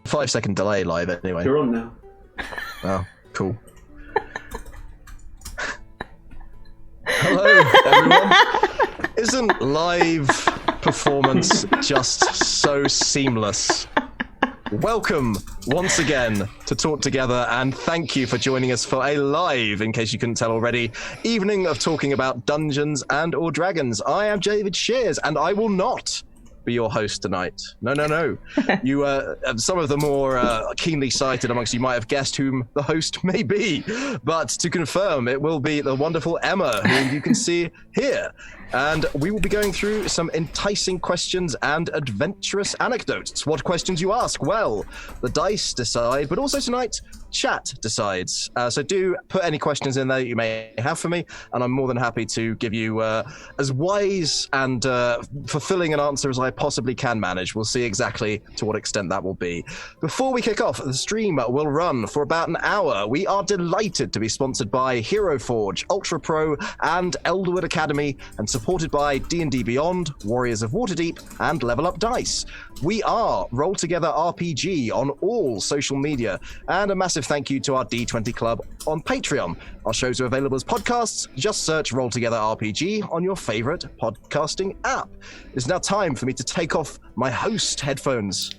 5-second delay live anyway. You're on now. Oh, cool. Hello, everyone. Isn't live performance just so seamless? Welcome once again to Talk Together, and thank you for joining us for a live, in case you couldn't tell already, evening of talking about Dungeons and or Dragons. I am David Shears, and I will not be your host tonight. No. You, some of the more keenly sighted amongst you might have guessed whom the host may be, but to confirm, it will be the wonderful Emma, whom you can see here. And we will be going through some enticing questions and adventurous anecdotes. What questions you ask? Well, the dice decide, but also tonight, chat decides. So do put any questions in there that you may have for me, and I'm more than happy to give you as wise and fulfilling an answer as I possibly can manage. We'll see exactly to what extent that will be. Before we kick off, the stream will run for about an hour. We are delighted to be sponsored by Hero Forge, Ultra Pro, and Elderwood Academy, and supported by D&D Beyond, Warriors of Waterdeep, and Level Up Dice. We are Roll Together RPG on all social media, and a massive thank you to our D20 Club on Patreon. Our shows are available as podcasts. Just search Roll Together RPG on your favorite podcasting app. It's now time for me to take off my host headphones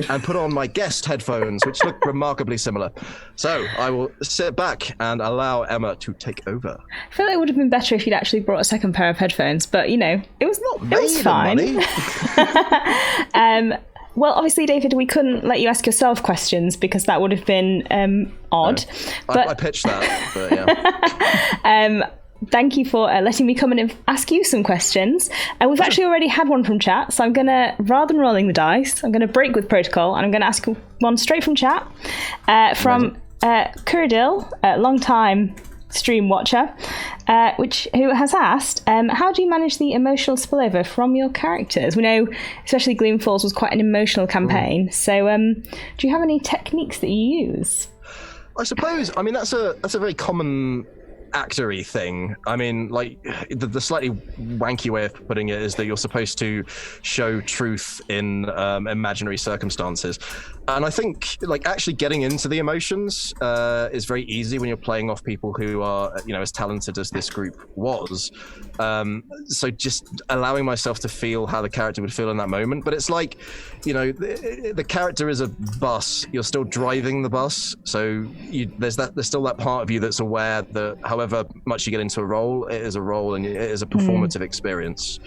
and put on my guest headphones, which look remarkably similar. So I will sit back and allow Emma to take over. I feel like it would have been better if you'd actually brought a second pair of headphones, but you know, it was fine. Well, obviously, David, we couldn't let you ask yourself questions because that would have been odd. No, but I pitched that, but yeah. Thank you for letting me come in and ask you some questions. We've actually already had one from chat, so I'm going to, rather than rolling the dice, I'm going to break with protocol, and I'm going to ask one straight from chat from Kuradil, a long-time stream watcher, who has asked, how do you manage the emotional spillover from your characters? We know, especially Gloom Falls was quite an emotional campaign, so do you have any techniques that you use? I suppose, I mean, that's a very common actory thing. I mean, like, the slightly wanky way of putting it is that you're supposed to show truth in imaginary circumstances, and I think, like, actually getting into the emotions is very easy when you're playing off people who are, you know, as talented as this group was. So just allowing myself to feel how the character would feel in that moment. But it's like, you know, the character is a bus. You're still driving the bus, so there's still that part of you that's aware that however much you get into a role, it is a role and it is a performative experience.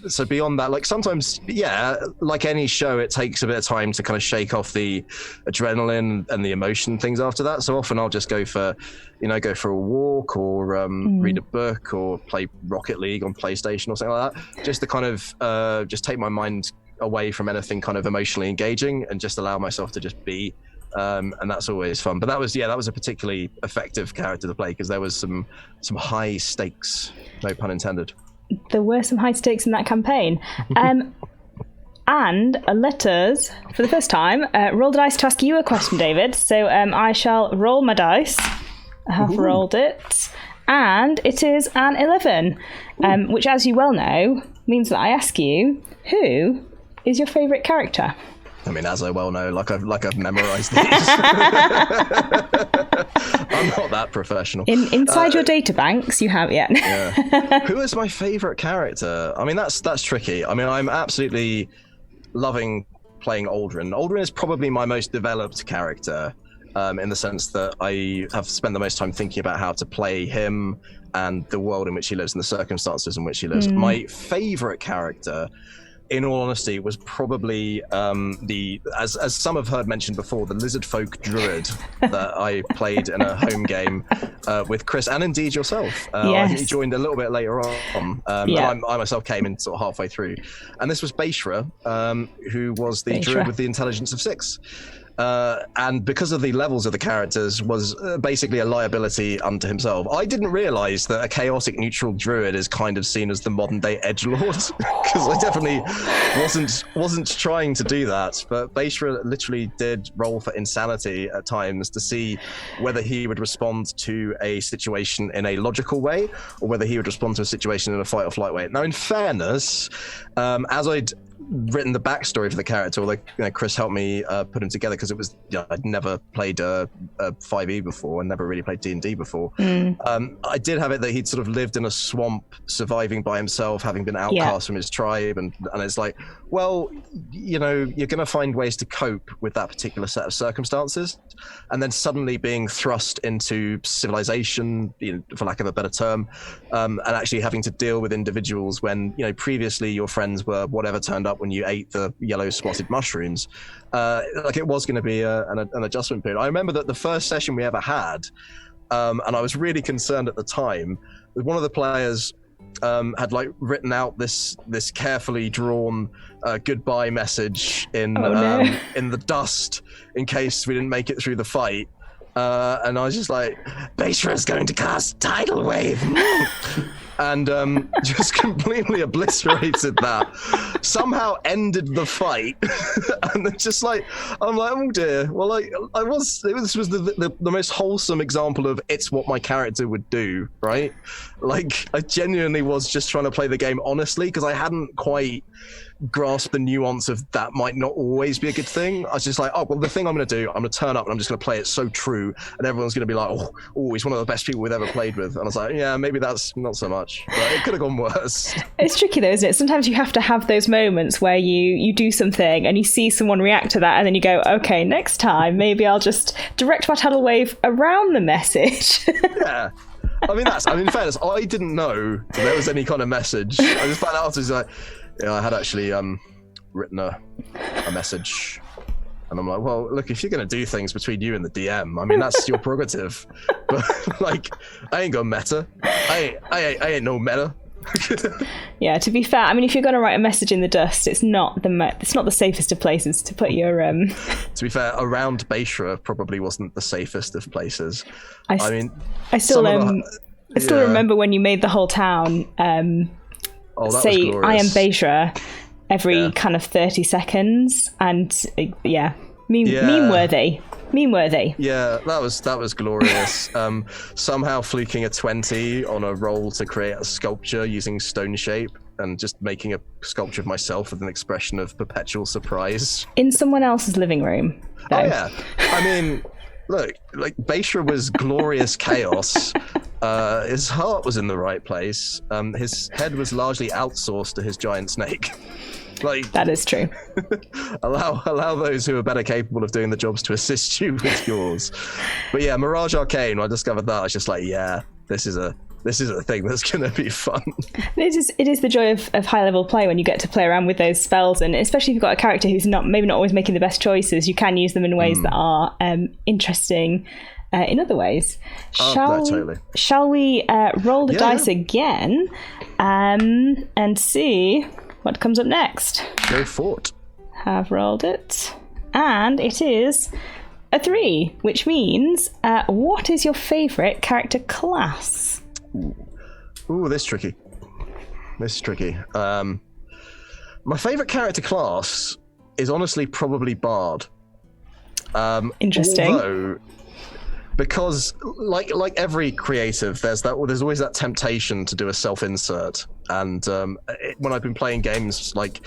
So beyond that, like, sometimes, yeah, like any show, it takes a bit of time to kind of shake off the adrenaline and the emotion things after that. So often I'll just go for a walk or read a book or play Rocket League on PlayStation or something like that, just to kind of just take my mind away from anything kind of emotionally engaging and just allow myself to just be. And that's always fun. But that was a particularly effective character to play because there was some high stakes, no pun intended. There were some high stakes in that campaign. And let us, for the first time, roll the dice to ask you a question, David. So I shall roll my dice. I have rolled it. And it is an 11, which, as you well know, means that I ask you, who is your favourite character? I mean, as I well know, like I've memorized these. I'm not that professional. Inside your data banks, you have, yeah. Who is my favorite character? I mean, that's tricky. I mean, I'm absolutely loving playing Aldrin. Aldrin is probably my most developed character, in the sense that I have spent the most time thinking about how to play him and the world in which he lives and the circumstances in which he lives. My favorite character, in all honesty, was probably as some have heard mentioned before, the lizardfolk druid that I played in a home game with Chris and indeed yourself. Yes. I think you joined a little bit later on. I myself came in sort of halfway through, and this was Baeshra, who was the druid with the intelligence of 6. And because of the levels of the characters, was basically a liability unto himself. I didn't realize that a chaotic neutral druid is kind of seen as the modern day edgelord, because I definitely wasn't trying to do that. But Baeshra literally did roll for insanity at times to see whether he would respond to a situation in a logical way or whether he would respond to a situation in a fight or flight way. Now, in fairness, as I'd written the backstory for the character, although Chris helped me put him together, because it was I'd never played a 5e before and never really played D&D before. I did have it that he'd sort of lived in a swamp, surviving by himself, having been outcast from his tribe, and it's like, well, you're going to find ways to cope with that particular set of circumstances, and then suddenly being thrust into civilization, for lack of a better term, and actually having to deal with individuals when previously your friends were whatever turned up when you ate the yellow spotted mushrooms. Like, it was going to be an adjustment period. I remember that the first session we ever had, and I was really concerned at the time, that one of the players had written out this carefully drawn goodbye message in the dust in case we didn't make it through the fight. And I was just like, Baeshra is going to cast Tidal Wave. And just completely obliterated that. Somehow ended the fight. And then just I'm like, oh dear. Well, this was the most wholesome example of it's what my character would do, right? Like, I genuinely was just trying to play the game honestly, because I hadn't quite grasp the nuance of that might not always be a good thing. I was just like, oh, well, the thing I'm going to do, I'm going to turn up and I'm just going to play it so true, and everyone's going to be like, oh, he's one of the best people we've ever played with. And I was like, yeah, maybe that's not so much, but it could have gone worse. It's tricky though, isn't it? Sometimes you have to have those moments where you do something and you see someone react to that, and then you go, okay, next time maybe I'll just direct my tidal wave around the message. Yeah. In fairness, I didn't know there was any kind of message. I just found out afterwards, like, yeah, I had actually written a message, and I'm like, well, look, if you're going to do things between you and the DM, that's your prerogative, but I ain't going meta. I ain't no meta. Yeah, to be fair, if you're going to write a message in the dust, it's not the safest of places to put your To be fair, around Baeshra probably wasn't the safest of places. I still remember when you made the whole town say I am Baeshra every kind of 30 seconds, and meme worthy. Yeah, that was glorious. Somehow fluking a 20 on a roll to create a sculpture using stone shape, and just making a sculpture of myself with an expression of perpetual surprise in someone else's living room, though. Oh yeah, look, Baeshra was glorious chaos. His heart was in the right place. His head was largely outsourced to his giant snake. That is true. allow those who are better capable of doing the jobs to assist you with yours. But yeah, Mirage Arcane, when I discovered that, I was just like, yeah, this is a thing that's going to be fun. It is the joy of high level play when you get to play around with those spells, and especially if you've got a character who's maybe not always making the best choices, you can use them in ways that are interesting in other ways. Shall we roll the dice again and see what comes up next? Go for it. Have rolled it, and it is a 3, which means what is your favourite character class? Ooh, this is tricky. My favourite character class is honestly probably Bard. Interesting. Although, because like every creative, there's always that temptation to do a self-insert, and when I've been playing games like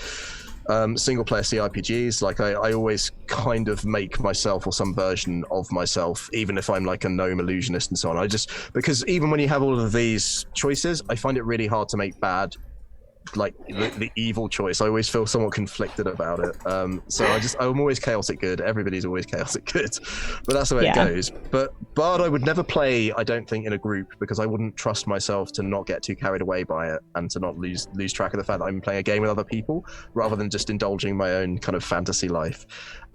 single player CRPGs, I always kind of make myself or some version of myself, even if I'm like a gnome illusionist and so on. Because even when you have all of these choices, I find it really hard to make bad, like the evil choice. I always feel somewhat conflicted about it. So I'm always chaotic good. Everybody's always chaotic good, but that's the way it goes. But Bard, I would never play, I don't think, in a group, because I wouldn't trust myself to not get too carried away by it and to not lose track of the fact that I'm playing a game with other people rather than just indulging my own kind of fantasy life.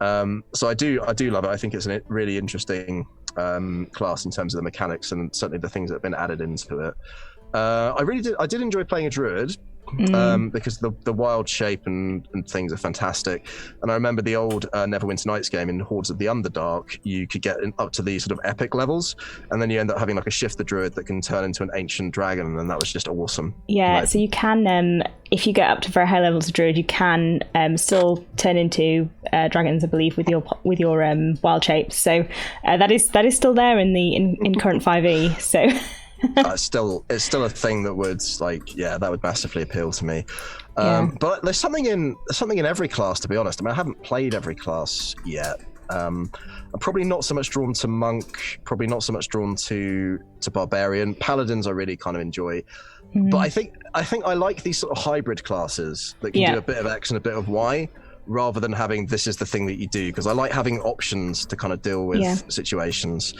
So I do love it. I think it's a really interesting class in terms of the mechanics and certainly the things that have been added into it. I did enjoy playing a druid. Because the wild shape and things are fantastic. And I remember the old Neverwinter Nights game in Hordes of the Underdark, you could get up to these sort of epic levels, and then you end up having like a shift the druid that can turn into an ancient dragon, and that was just awesome. Yeah, so you can, if you get up to very high levels of druid, you can still turn into dragons, I believe, with your wild shapes. So that is still there in current 5e. So it's still a thing that would that would massively appeal to me. But there's something in every class, to be honest. I mean, I haven't played every class yet. I'm probably not so much drawn to monk, probably not so much drawn to barbarian. Paladins I really kind of enjoy. But I think I like these sort of hybrid classes that can do a bit of X and a bit of Y, rather than having this is the thing that you do, because I like having options to kind of deal with situations,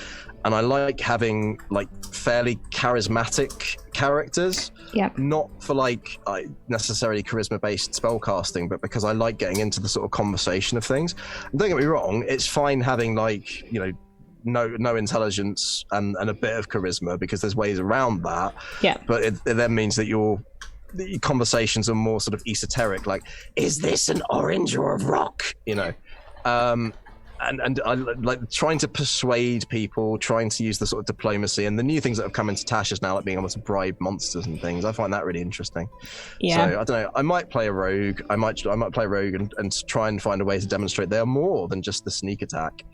and I like having like fairly charismatic characters, not for like necessarily charisma based spellcasting, but because I like getting into the sort of conversation of things. And don't get me wrong, it's fine having like, you know, no intelligence and a bit of charisma, because there's ways around that. But it then means that the conversations are more sort of esoteric, like, is this an orange or a rock, you know? And I like trying to persuade people, trying to use the sort of diplomacy and the new things that have come into Tasha's now, like being able to bribe monsters and things. I find that really interesting. So I don't know, I might play a rogue. I might play a rogue and try and find a way to demonstrate they are more than just the sneak attack.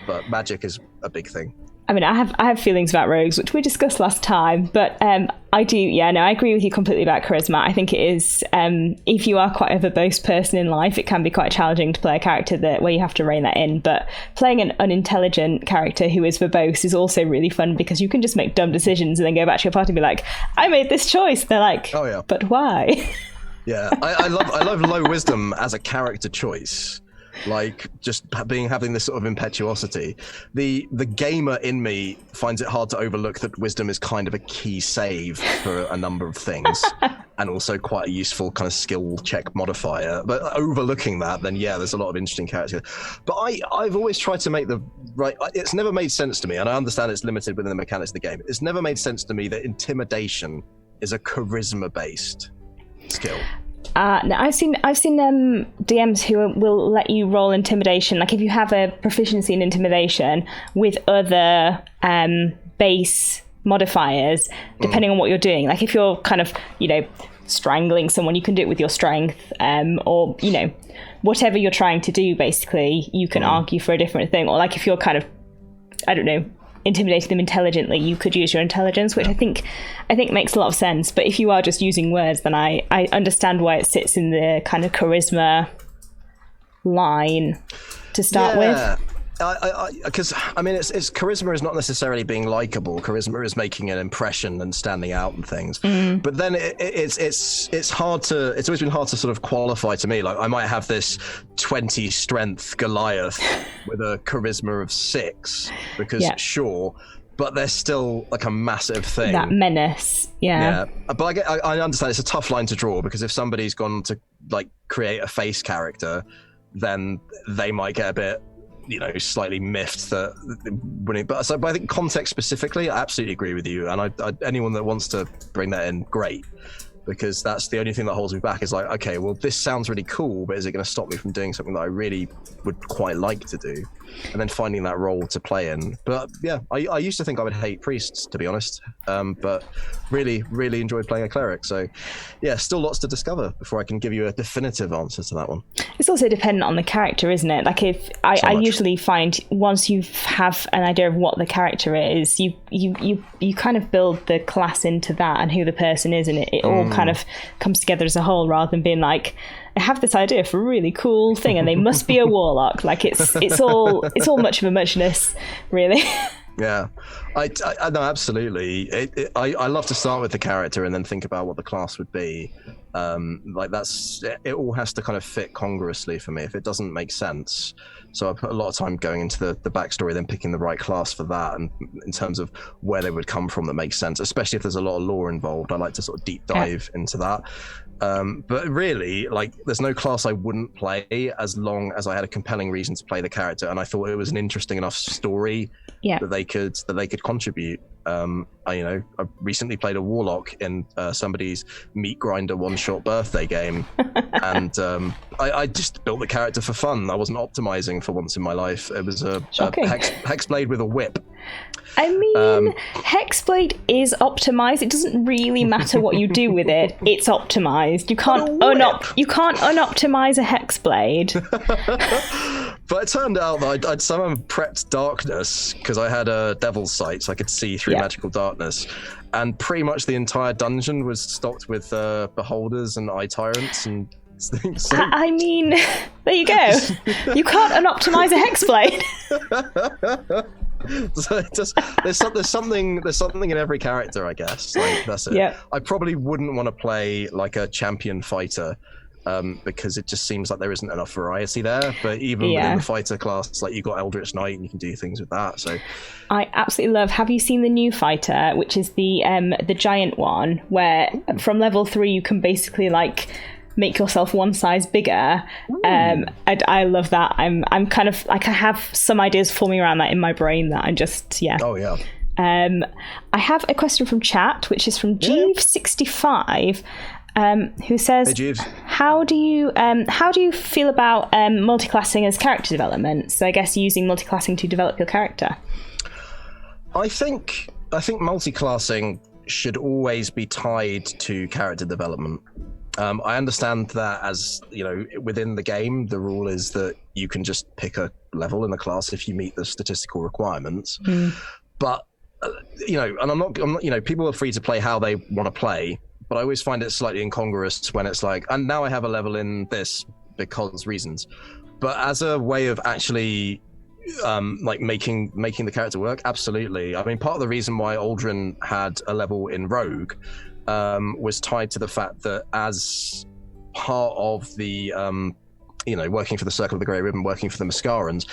But magic is a big thing. I mean, I have feelings about rogues, which we discussed last time, but I do, I agree with you completely about charisma. I think it is, if you are quite a verbose person in life, it can be quite challenging to play a character where you have to rein that in. But playing an unintelligent character who is verbose is also really fun, because you can just make dumb decisions and then go back to your party and be like, I made this choice. And they're like, oh yeah, but why? Yeah, I love low wisdom as a character choice. Like just having this sort of impetuosity. The gamer in me finds it hard to overlook that wisdom is kind of a key save for a number of things, and also quite a useful kind of skill check modifier. But overlooking that, then there's a lot of interesting characters. But I've always tried to make the right. It's never made sense to me, and I understand it's limited within the mechanics of the game. It's never made sense to me that intimidation is a charisma-based skill. No, I've seen DMs who will let you roll intimidation, like if you have a proficiency in intimidation with other base modifiers, depending on what you're doing. Like if you're kind of, strangling someone, you can do it with your strength, or whatever you're trying to do. Basically, you can argue for a different thing. Or like if you're kind of, I don't know, intimidating them intelligently, you could use your intelligence, which I think makes a lot of sense. But if you are just using words, then I understand why it sits in the kind of charisma line to start with. Because I mean, it's charisma is not necessarily being likable. Charisma is making an impression and standing out and things. But then it's hard to. It's always been hard to sort of qualify to me. Like I might have this 20 strength Goliath with a charisma of 6 because sure, but they're still like a massive thing. That menace, yeah. But I understand it's a tough line to draw, because if somebody's gone to like create a face character, then they might get a bit, slightly miffed that winning. But I think context specifically, I absolutely agree with you. And I anyone that wants to bring that in, great, because that's the only thing that holds me back is like, okay, well, this sounds really cool, but is it going to stop me from doing something that I really would quite like to do? And then finding that role to play in. But yeah, I used to think I would hate priests, to be honest, but really, really enjoyed playing a cleric. So yeah, still lots to discover before I can give you a definitive answer to that one. It's also dependent on the character, isn't it? Like if I usually find once you have an idea of what the character is, you kind of build the class into that and who the person is, and it all kind of comes together as a whole, rather than being like, I have this idea for a really cool thing and they must be a warlock. Like it's all much of a muchness, really. Yeah, I no, absolutely. I love to start with the character and then think about what the class would be. Like it all has to kind of fit congruously for me. If it doesn't make sense, so I put a lot of time going into the backstory, then picking the right class for that, and in terms of where they would come from that makes sense, especially if there's a lot of lore involved. I like to sort of deep dive into that. But really, like, there's no class I wouldn't play as long as I had a compelling reason to play the character, and I thought it was an interesting enough story that they could contribute. I recently played a warlock in somebody's meat grinder one-shot birthday game, and I just built the character for fun. I wasn't optimizing for once in my life. It was a hex blade with a whip. I mean, Hexblade is optimized. It doesn't really matter what you do with it. It's optimized. You can't unoptimize a Hexblade. But it turned out that I'd somehow prepped darkness because I had a devil's sight, so I could see through magical darkness. And pretty much the entire dungeon was stocked with beholders and eye tyrants and things. So... I mean, there you go. You can't unoptimize a hex blade. So there's something in every character, I guess. Like, that's it. Yeah. I probably wouldn't want to play like a champion fighter. Because it just seems like there isn't enough variety there. But even within the fighter class, like you've got Eldritch Knight and you can do things with that. So I absolutely love. Have you seen the new fighter, which is the giant one, where from level 3 you can basically like make yourself one size bigger. And I love that. I'm kind of like, I have some ideas forming around that in my brain that I just Oh yeah. I have a question from chat, which is from Jeeve65. Who says, hey, Jeeves. how do you feel about multiclassing as character development? So I guess using multiclassing to develop your character. I think multiclassing should always be tied to character development. I understand that, as you know, within the game, the rule is that you can just pick a level in the class if you meet the statistical requirements. But you know, and I'm not, you know, people are free to play how they want to play. But I always find it slightly incongruous when it's like, and now I have a level in this because reasons. But as a way of actually like making the character work, absolutely. I mean, part of the reason why Aldrin had a level in Rogue was tied to the fact that as part of the you know, working for the Circle of the Grey Ribbon, working for the Mascarans,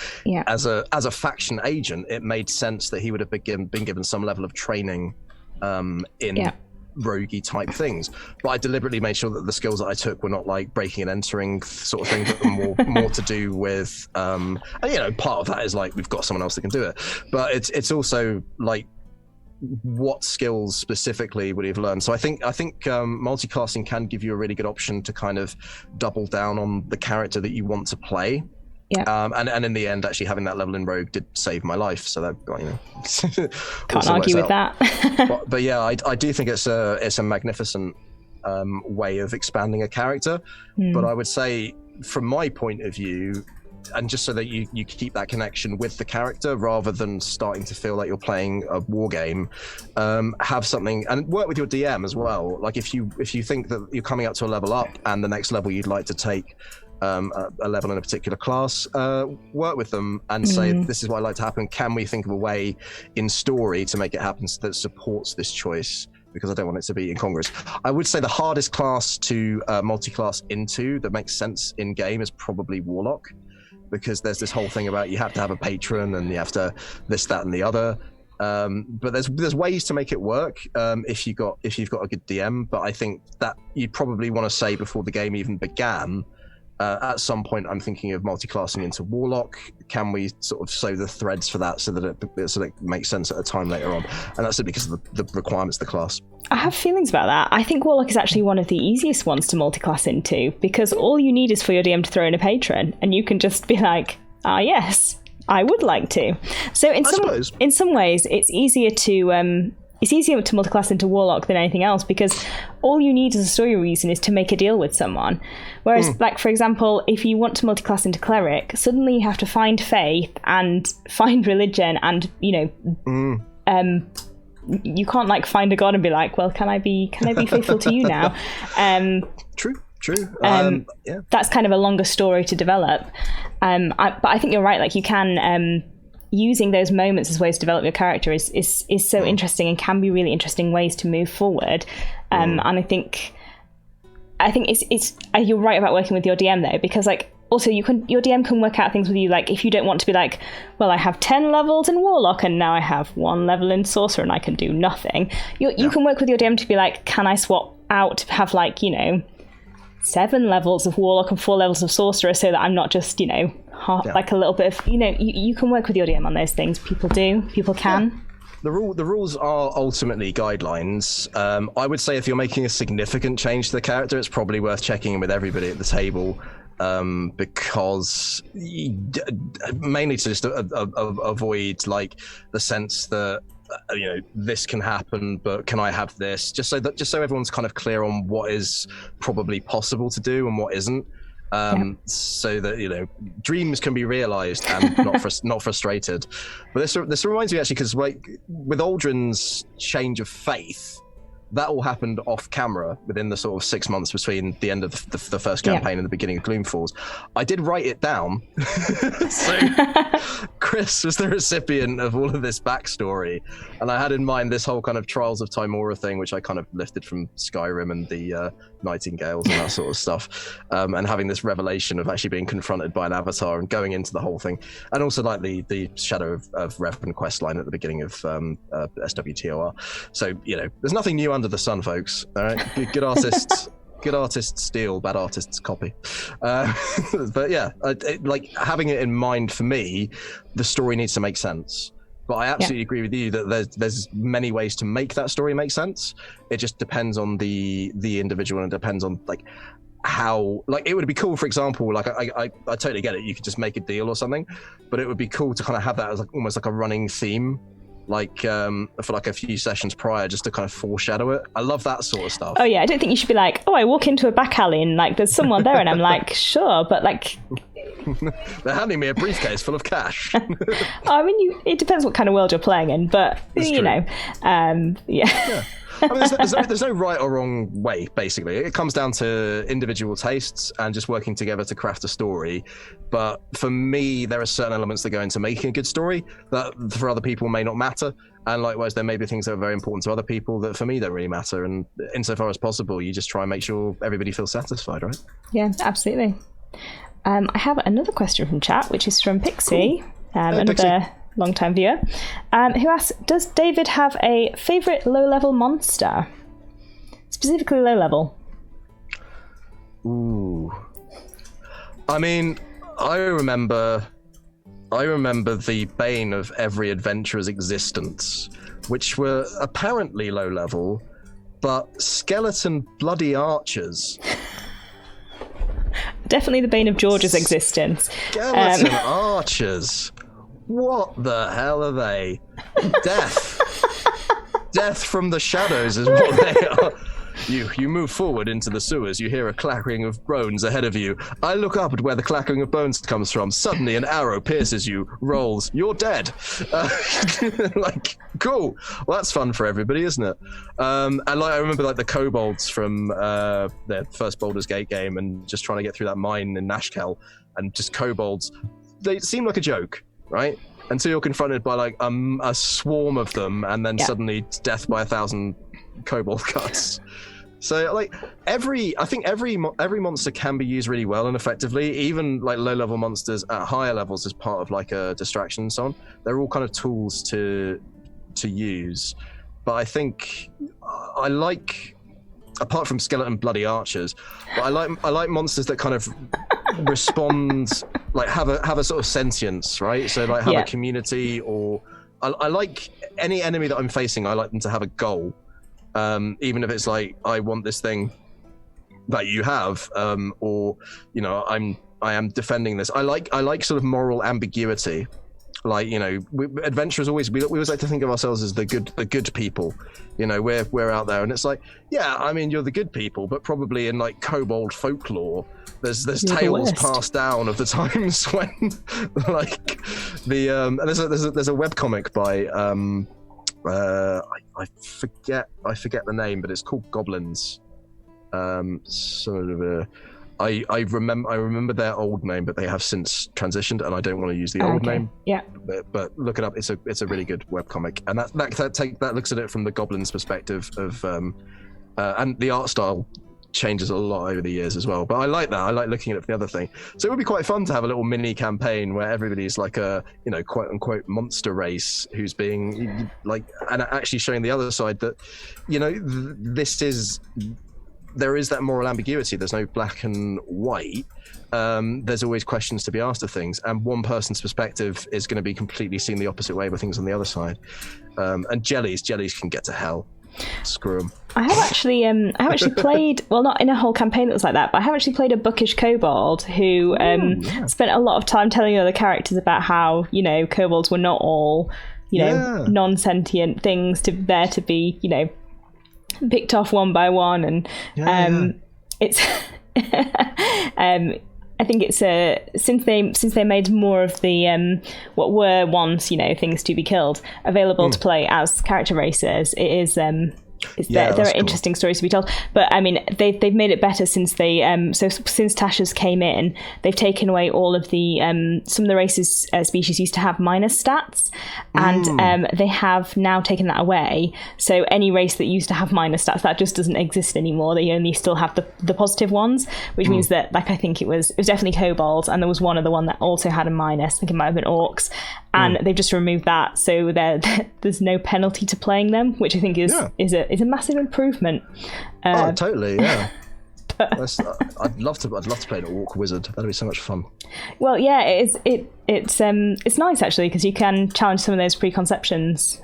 as a faction agent, it made sense that he would have been given some level of training in roguey type things. But I deliberately made sure that the skills that I took were not like breaking and entering sort of thing, but more to do with and you know, part of that is like we've got someone else that can do it, but it's also like what skills specifically would he have learned. So I think multiclassing can give you a really good option to kind of double down on the character that you want to play. And in the end, actually having that level in Rogue did save my life. So that, you know, can't argue with that. but yeah, I do think it's a magnificent way of expanding a character. But I would say, from my point of view, and just so that you keep that connection with the character rather than starting to feel like you're playing a war game, have something and work with your DM as well. Like if you think that you're coming up to a level up and the next level you'd like to take a level in a particular class, work with them and say, this is what I'd like to happen. Can we think of a way in story to make it happen that supports this choice? Because I don't want it to be incongruous. I would say the hardest class to multi-class into that makes sense in game is probably Warlock, because there's this whole thing about you have to have a patron and you have to this, that, and the other. But there's ways to make it work if you've got a good DM. But I think that you'd probably want to say before the game even began, at some point I'm thinking of multi-classing into Warlock. Can we sort of sow the threads for that so that it makes sense at a time later on? And that's because of the requirements of the class. I have feelings about that. I think Warlock is actually one of the easiest ones to multi-class into, because all you need is for your DM to throw in a patron and you can just be like, yes, I would like to. So in some ways it's easier to multi-class into Warlock than anything else, because all you need as a story reason is to make a deal with someone. Whereas, like, for example, if you want to multi-class into Cleric, suddenly you have to find faith and find religion and, you know, you can't, like, find a god and be like, well, can I be faithful to you now? True. That's kind of a longer story to develop. But I think you're right, like, you can... using those moments as ways to develop your character is so interesting and can be really interesting ways to move forward. And I think it's you're right about working with your DM though, because like also your DM can work out things with you. Like if you don't want to be like, well, I have 10 levels in Warlock and now I have 1 level in Sorcerer and I can do nothing. You can work with your DM to be like, can I swap out to have like, you know, 7 levels of Warlock and 4 levels of Sorcerer so that I'm not just, you know, like a little bit of, you know, you can work with your DM on those things. People can. Yeah. The rules are ultimately guidelines. I would say if you're making a significant change to the character, it's probably worth checking in with everybody at the table, because mainly to just avoid like the sense that you know, this can happen, but can I have this? Just so everyone's kind of clear on what is probably possible to do and what isn't. so that dreams can be realized and not frustrated. But this reminds me actually, because like with Aldrin's change of faith, that all happened off camera within the sort of 6 months between the end of the first campaign and the beginning of Gloom Falls. I did write it down. So Chris was the recipient of all of this backstory. And I had in mind this whole kind of Trials of Timora thing, which I kind of lifted from Skyrim and the Nightingales and that sort of stuff. And having this revelation of actually being confronted by an avatar and going into the whole thing. And also like the Shadow of Revan quest line at the beginning of SWTOR. So, there's nothing new under the sun, folks. All right, good artists. Good artists steal, bad artists copy. But yeah, like having it in mind, for me, the story needs to make sense. But I absolutely agree with you that there's many ways to make that story make sense. It just depends on the individual, and depends on like how, like, it would be cool, for example, like I totally get it, you could just make a deal or something, but it would be cool to kind of have that as like almost like a running theme, like for like a few sessions prior, just to kind of foreshadow it. I love that sort of stuff. Oh yeah, I don't think you should be like, I walk into a back alley and like there's someone there and I'm like, sure, but like they're handing me a briefcase full of cash. I mean, it depends what kind of world you're playing in, but yeah. I mean, there's no right or wrong way, basically. It comes down to individual tastes and just working together to craft a story. But for me, there are certain elements that go into making a good story that for other people may not matter. And likewise, there may be things that are very important to other people that for me don't really matter. And insofar as possible, you just try and make sure everybody feels satisfied, right? Yeah, absolutely. I have another question from chat, which is from Pixie, another Pixie. Long-time viewer, who asks, does David have a favourite low-level monster? Specifically low-level. Ooh. I mean, I remember the bane of every adventurer's existence, which were apparently low-level, but skeleton bloody archers. Definitely the bane of George's existence. Skeleton archers. What the hell are they? Death. Death from the shadows is what they are. You move forward into the sewers. You hear a clattering of bones ahead of you. I look up at where the clattering of bones comes from. Suddenly an arrow pierces you, rolls. You're dead. Like, cool. Well, that's fun for everybody, isn't it? And like, I remember like the kobolds from the first Baldur's Gate game, and just trying to get through that mine in Nashkel, and just kobolds. They seem like a joke, right? Until you're confronted by like a swarm of them, and then suddenly death by 1,000 kobold cuts. So like I think every monster can be used really well and effectively, even like low level monsters at higher levels as part of like a distraction and so on. They're all kind of tools to use. But I think I like, apart from skeleton bloody archers, but I like monsters that kind of respond, like have a sort of sentience, right? So like have a community, or I like any enemy that I'm facing, I like them to have a goal. Even if it's like, I want this thing that you have, or I am defending this. I like sort of moral ambiguity. Like, adventurers we always like to think of ourselves as the good people. We're out there, and it's like, yeah, I mean, you're the good people, but probably in like kobold folklore, there's tales passed down of the times when like the and there's a webcomic by I forget the name, but it's called Goblins. I remember their old name, but they have since transitioned, and I don't want to use the old name. Yeah. But look it up. It's a really good webcomic, and that looks at it from the Goblins' perspective of and the art style changes a lot over the years as well. But I like that. I like looking at it from the other thing. So it would be quite fun to have a little mini campaign where everybody's like a quote unquote monster race who's being like, and actually showing the other side that there is that moral ambiguity. There's no black and white. There's always questions to be asked of things, and one person's perspective is going to be completely seen the opposite way by things on the other side. And jellies can get to hell. Screw them. I have actually played, well, not in a whole campaign that was like that, but I have actually played a bookish kobold who spent a lot of time telling other characters about how kobolds were not all non-sentient things there to be picked off one by one, and it's I think it's since they made more of the what were once things to be killed available to play as character races. It is. There are interesting stories to be told, but I mean they've made it better since they since Tasha's came in. They've taken away all of the some of the races species used to have minus stats, and they have now taken that away. So any race that used to have minus stats, that just doesn't exist anymore. They only still have the positive ones, which means that I think it was definitely kobolds, and there was one other one that also had a minus. I think it might have been orcs, and they've just removed that, so there's no penalty to playing them, which I think is a massive improvement. Totally, yeah. I'd love to play an orc wizard. That'd be so much fun. Well, yeah, it's nice actually, because you can challenge some of those preconceptions,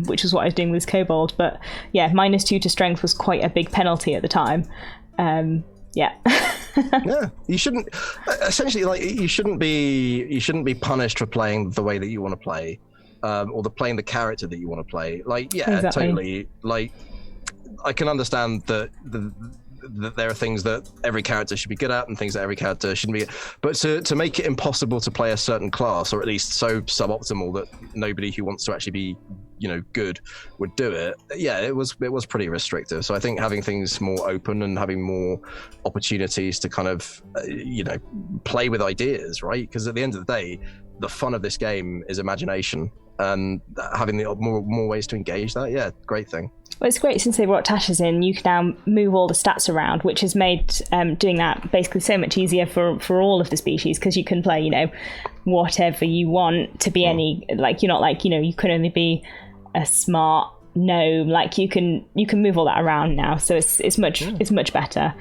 which is what I was doing with this kobold. But yeah, -2 to strength was quite a big penalty at the time. Yeah. Yeah, you shouldn't. Essentially, you shouldn't be punished for playing the way that you want to play, or playing the character that you want to play. Exactly. Totally. I can understand that there are things that every character should be good at and things that every character shouldn't be. But to make it impossible to play a certain class, or at least so suboptimal that nobody who wants to actually be, good would do it. Yeah, it was pretty restrictive. So I think having things more open and having more opportunities to kind of, play with ideas, right? Because at the end of the day, the fun of this game is imagination, and having the more ways to engage that, great thing. Well, it's great since they brought Tasha's in. You can now move all the stats around, which has made doing that basically so much easier for all of the species, because you can play, whatever you want to be any. You're not you can only be a smart gnome. You can move all that around now, so it's much better.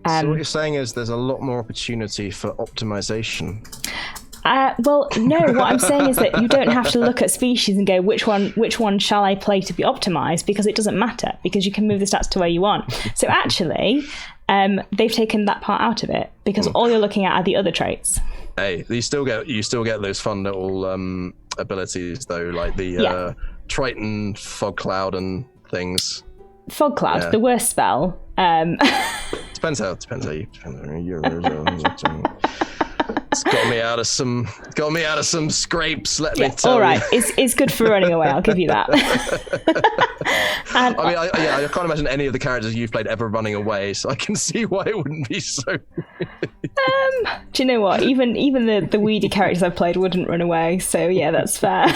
So what you're saying is there's a lot more opportunity for optimization. Well, no, what I'm saying is that you don't have to look at species and go, which one shall I play to be optimized, because it doesn't matter, because you can move the stats to where you want. So actually, they've taken that part out of it, because all you're looking at are the other traits. Hey, you still get those fun little abilities though, like the Triton, Fog Cloud, and things. Fog Cloud, the worst spell. Depends how you're. It's got me out of some scrapes. Let me tell you. All right, it's good for running away. I'll give you that. And, I can't imagine any of the characters you've played ever running away, so I can see why it wouldn't be so. Do you know what? Even the weedy characters I've played wouldn't run away. So yeah, that's fair.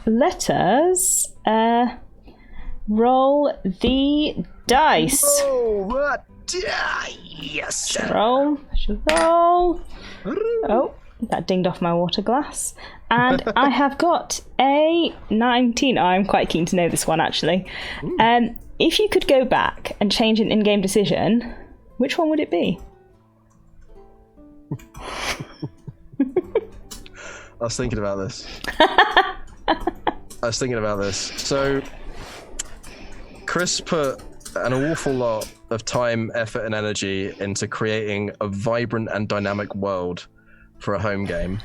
Let us roll the dice. Oh, yes. Roll. Oh, that dinged off my water glass. And I have got a 19. I'm quite keen to know this one, actually. If you could go back and change an in-game decision, which one would it be? I was thinking about this. So, Chris put an awful lot of time, effort, and energy into creating a vibrant and dynamic world for a home game.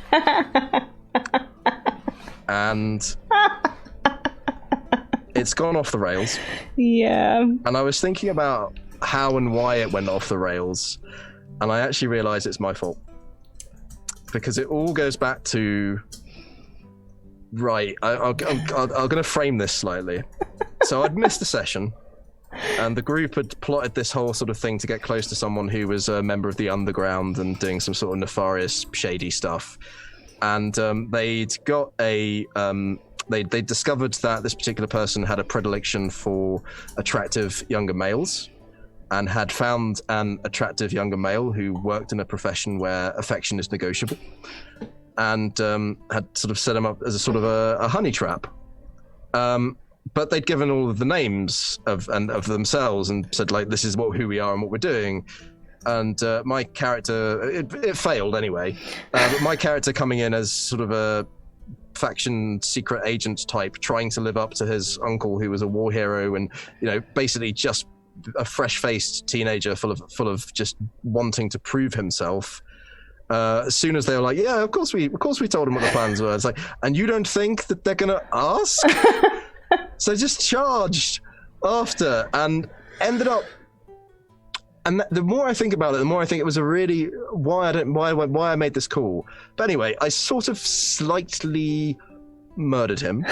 And it's gone off the rails. Yeah. And I was thinking about how and why it went off the rails, and I actually realized it's my fault. Because it all goes back to... Right, I'm going to frame this slightly. So I'd missed a session, and the group had plotted this whole sort of thing to get close to someone who was a member of the underground and doing some sort of nefarious, shady stuff. And they'd got a... They discovered that this particular person had a predilection for attractive younger males, and had found an attractive younger male who worked in a profession where affection is negotiable, and had sort of set him up as a sort of a honey trap. But they'd given all of the names of themselves and said, like, this is who we are and what we're doing. And my character, it failed anyway. But my character coming in as sort of a faction secret agent type, trying to live up to his uncle who was a war hero, and basically just a fresh-faced teenager full of just wanting to prove himself. As soon as they were like, yeah, of course we told them what the plans were. It's like, and you don't think that they're gonna ask? So just charged after and ended up. and the more I think about it, the more I think it was a really why I made this call. But anyway, I sort of slightly murdered him.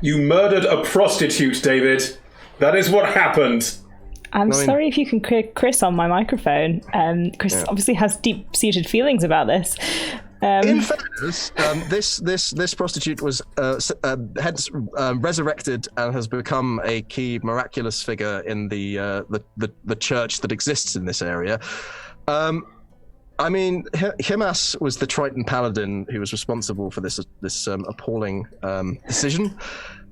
You murdered a prostitute, David. That is what happened. I'm sorry if you can hear Chris on my microphone. Chris obviously has deep-seated feelings about this. In fairness, this prostitute was hence resurrected and has become a key miraculous figure in the church that exists in this area. I mean, Himas was the Triton Paladin who was responsible for this appalling decision.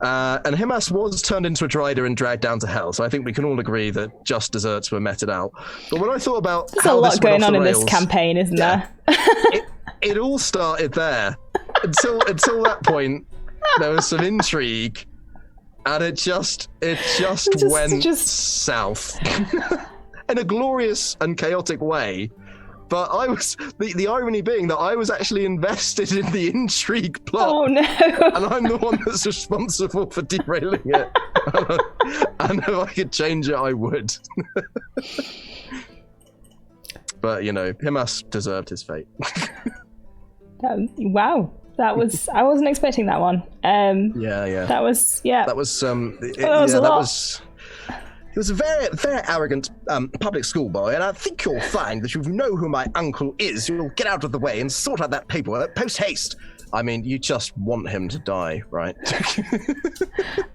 And Himas was turned into a Drider and dragged down to hell, so I think we can all agree that just deserts were meted out. But when I thought about There's a lot going on in this campaign, isn't there? It all started there. Until that point, there was some intrigue, and it just went south in a glorious and chaotic way. But I was the irony being that I was actually invested in the intrigue plot. Oh no! And I'm the one that's responsible for derailing it. And if I could change it, I would. But Himas deserved his fate. Wow, I wasn't expecting that one. That was He was a very, very arrogant public schoolboy, and I think you'll find that you know who my uncle is. You'll get out of the way and sort out that paperwork post-haste. I mean, you just want him to die, right?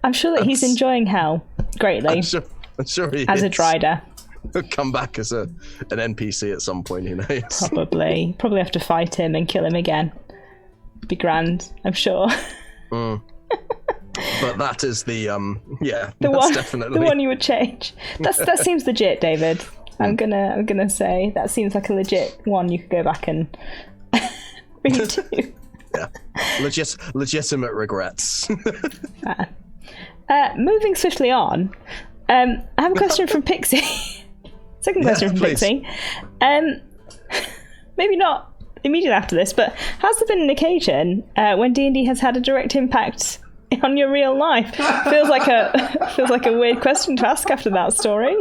I'm sure that he's enjoying hell greatly. I'm sure he as is. a Drider. He'll come back as an NPC at some point, Probably have to fight him and kill him again. Be grand, I'm sure. But that is definitely the one you would change. That seems legit, David. I'm gonna say that seems like a legit one you could go back and redo. Yeah, legitimate regrets. Moving swiftly on, I have a question from Pixie. Second question from please. Pixie. Maybe not immediately after this, but has there been an occasion when D&D has had a direct impact on your real life? Feels like a weird question to ask after that story.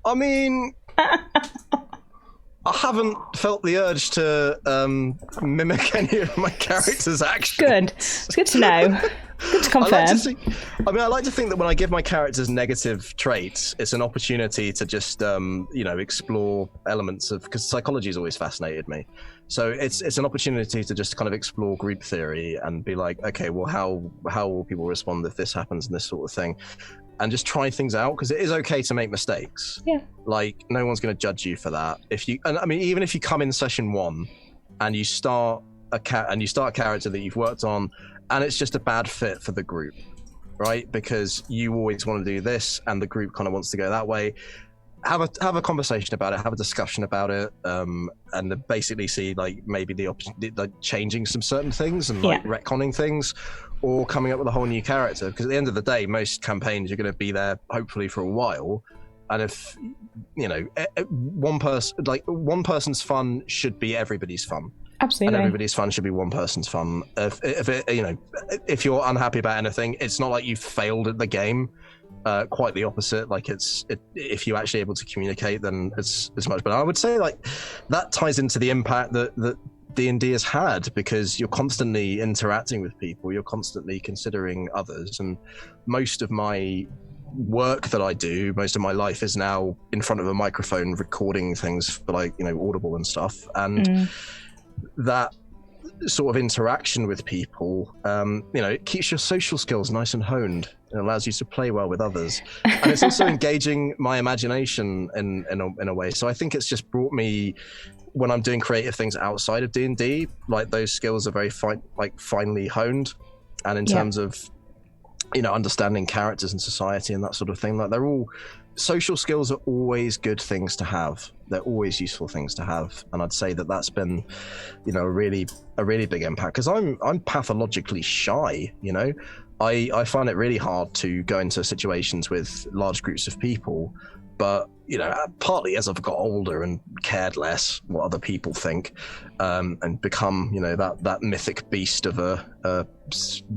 I mean, I haven't felt the urge to mimic any of my characters' actions. Good. It's good to know. Good to confirm. I like to think that when I give my characters negative traits, it's an opportunity to just, explore elements of, because psychology has always fascinated me. So it's an opportunity to just kind of explore group theory and be like, okay, well, how will people respond if this happens and this sort of thing, and just try things out, because it is okay to make mistakes. Yeah. Like, no one's going to judge you for that. Even if you come in session 1 and you start a character that you've worked on, and it's just a bad fit for the group, right? Because you always want to do this, and the group kind of wants to go that way. Have a conversation about it, have a discussion about it, and basically see like maybe the option, like changing some certain things and like retconning things, or coming up with a whole new character. Because at the end of the day, most campaigns you're going to be there hopefully for a while, and if one person's fun should be everybody's fun. Absolutely. And everybody's fun should be one person's fun. If you're unhappy about anything, it's not like you've failed at the game. Quite the opposite. Like if you're actually able to communicate, then it's much better. I would say like that ties into the impact that D&D has had, because you're constantly interacting with people, you're constantly considering others, and most of my work that I do, most of my life is now in front of a microphone recording things for Audible and stuff, and that sort of interaction with people, it keeps your social skills nice and honed. It allows you to play well with others, and it's also engaging my imagination in a way. So I think it's just brought me, when I'm doing creative things outside of D&D, like those skills are very finely honed, and in terms of understanding characters and society and that sort of thing, like social skills are always good things to have. They're always useful things to have, and I'd say that that's been, a really big impact, because I'm pathologically shy. I find it really hard to go into situations with large groups of people, but partly as I've got older and cared less what other people think, and become that mythic beast of a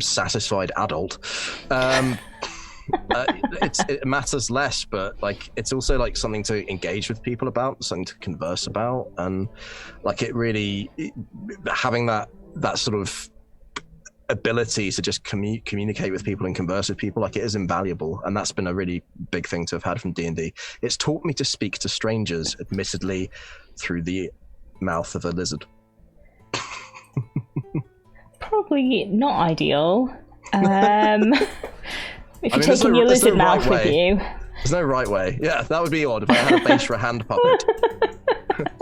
satisfied adult. it matters less, but like it's also like something to engage with people about, something to converse about, and like it really having that sort of ability to just communicate with people and converse with people, like it is invaluable, and that's been a really big thing to have had from D&D. It's taught me to speak to strangers, admittedly through the mouth of a lizard. Probably not ideal. If you're taking your lizard mouth with you. There's no right way. Yeah, that would be odd if I had a Baeshra hand puppet.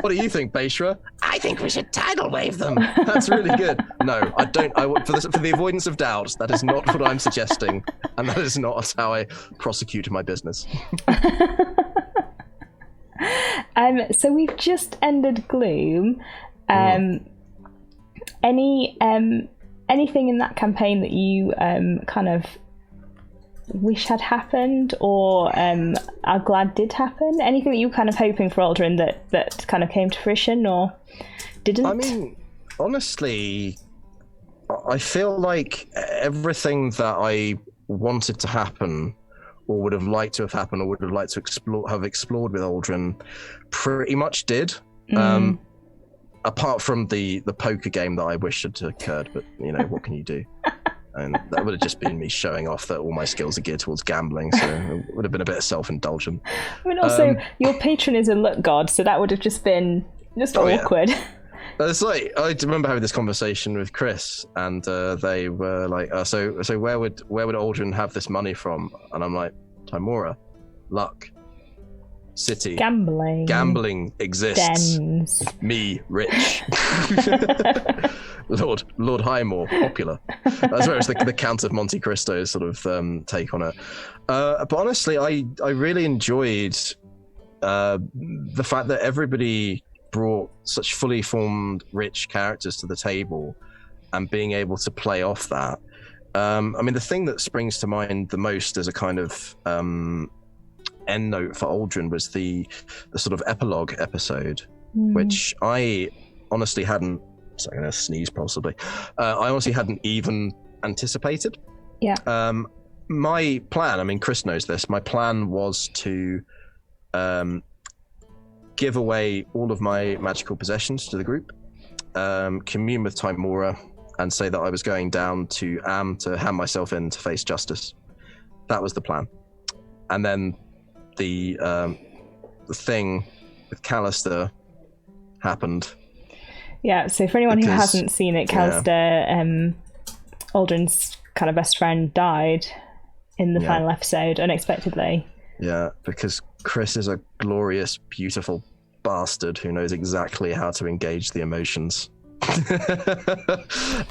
What do you think, Baeshra? I think we should tidal wave them. That's really good. No, I don't. For the avoidance of doubt, that is not what I'm suggesting, and that is not how I prosecute my business. So we've just ended Gloom. Anything in that campaign that you kind of wish had happened, or are glad did happen? Anything that you were kind of hoping for Aldrin that kind of came to fruition or didn't? I mean, honestly, I feel like everything that I wanted to happen, or would have liked to have happened, or would have liked to have explored with Aldrin, pretty much did. Apart from the poker game that I wish had occurred, but you know, what can you do? And that would have just been me showing off that all my skills are geared towards gambling, so it would have been a bit self-indulgent. I mean, also, your patron is a luck god, so that would have just been awkward. Yeah. It's like, I remember having this conversation with Chris, and they were like, so where would Aldrin have this money from? And I'm like, Timora, luck, city, gambling exists. Dens. Me, rich. Lord Highmore, popular. That's where it's the Count of Monte Cristo sort of take on it. But honestly, I really enjoyed the fact that everybody brought such fully formed, rich characters to the table, and being able to play off that. I mean, the thing that springs to mind the most as a kind of end note for Aldrin was the sort of epilogue episode, which I honestly hadn't. So I'm going to sneeze possibly. I honestly hadn't even anticipated. Yeah. My plan, I mean, Chris knows this, my plan was to give away all of my magical possessions to the group, commune with Timora, and say that I was going down to Am to hand myself in to face justice. That was the plan. And then the thing with Callister happened. Yeah, so for anyone who hasn't seen it, Callister, Aldrin's kind of best friend, died in the final episode, unexpectedly. Yeah, because Chris is a glorious, beautiful bastard who knows exactly how to engage the emotions.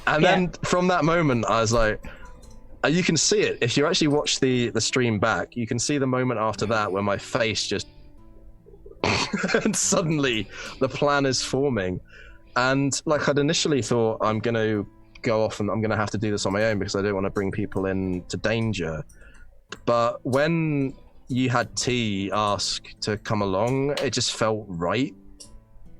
And then from that moment, I was like, you can see it. If you actually watch the stream back, you can see the moment after that where my face just... and suddenly the plan is forming. And like I'd initially thought, I'm going to go off and I'm going to have to do this on my own because I don't want to bring people into danger. But when you had T ask to come along, it just felt right.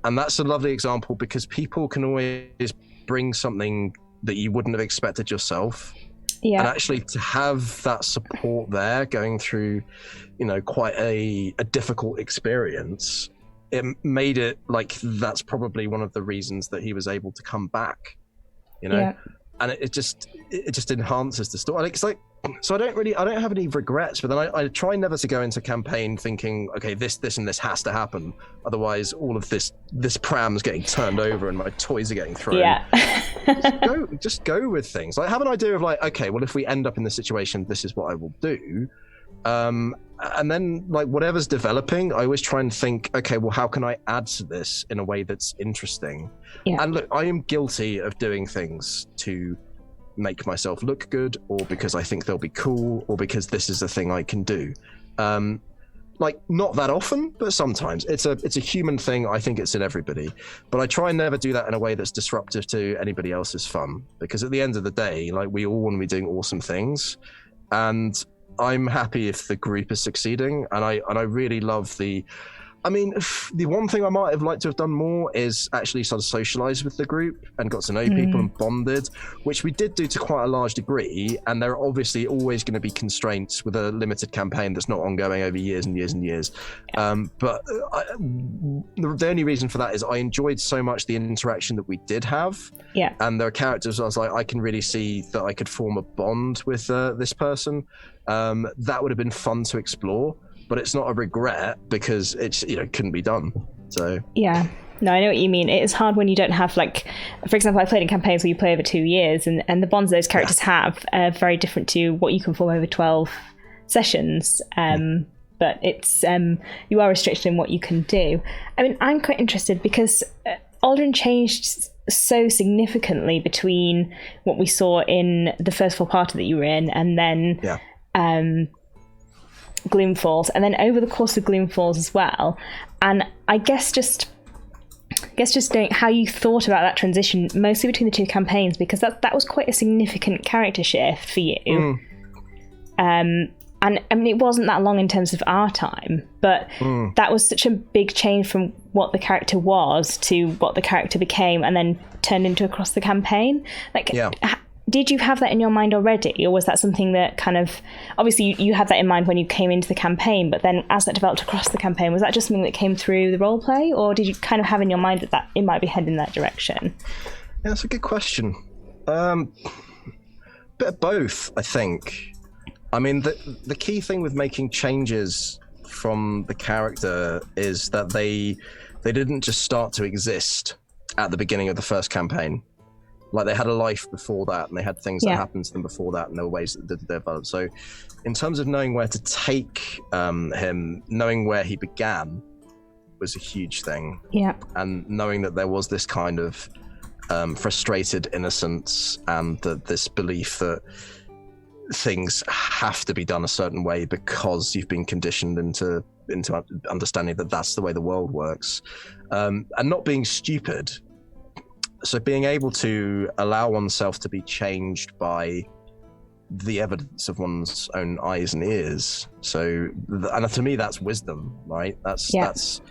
And that's a lovely example because people can always bring something that you wouldn't have expected yourself. Yeah. And actually to have that support there going through, you know, quite a difficult experience, it made it like that's probably one of the reasons that he was able to come back, you know. Yeah. And it just enhances the story. It's like, so I don't have any regrets, but then I try never to go into campaign thinking, okay, this and this has to happen, otherwise all of this pram's getting turned over and my toys are getting thrown. Yeah. just go with things. Like, have an idea of like, okay, well, if we end up in this situation, this is what I will do. And then like whatever's developing, I always try and think, okay, well, how can I add to this in a way that's interesting? Yeah. And look, I am guilty of doing things to make myself look good, or because I think they'll be cool, or because this is a thing I can do. Like not that often, but sometimes it's a human thing. I think it's in everybody, but I try and never do that in a way that's disruptive to anybody else's fun, because at the end of the day, like we all want to be doing awesome things, and I'm happy if the group is succeeding, and I really love the I mean, the one thing I might have liked to have done more is actually sort of socialise with the group and got to know people and bonded, which we did do to quite a large degree. And there are obviously always going to be constraints with a limited campaign that's not ongoing over years and years and years. But the only reason for that is I enjoyed so much the interaction that we did have. Yeah. And there are characters I was like, I can really see that I could form a bond with this person. That would have been fun to explore. But it's not a regret because it's, couldn't be done. So yeah, no, I know what you mean. It is hard when you don't have, like, for example, I played in campaigns where you play over 2 years, and the bonds those characters have are very different to what you can form over 12 sessions. But it's you are restricted in what you can do. I mean, I'm quite interested because Aldrin changed so significantly between what we saw in the first full party that you were in, and then Gloom Falls, and then over the course of Gloom Falls as well. And I guess just knowing how you thought about that transition, mostly between the two campaigns, because that was quite a significant character shift for you. And I mean, it wasn't that long in terms of our time, but that was such a big change from what the character was to what the character became, and then turned into across the campaign. Did you have that in your mind already, or was that something that kind of, obviously you had that in mind when you came into the campaign, but then as that developed across the campaign, was that just something that came through the role play, or did you kind of have in your mind that it might be heading in that direction? Yeah, that's a good question. Bit of both, I think. I mean, the key thing with making changes from the character is that they didn't just start to exist at the beginning of the first campaign. Like, they had a life before that, and they had things that happened to them before that, and there were ways that they developed. So in terms of knowing where to take him, knowing where he began was a huge thing. Yeah. And knowing that there was this kind of frustrated innocence and this belief that things have to be done a certain way because you've been conditioned into understanding that that's the way the world works. And not being stupid. So being able to allow oneself to be changed by the evidence of one's own eyes and ears. So, and to me, that's wisdom, right? That's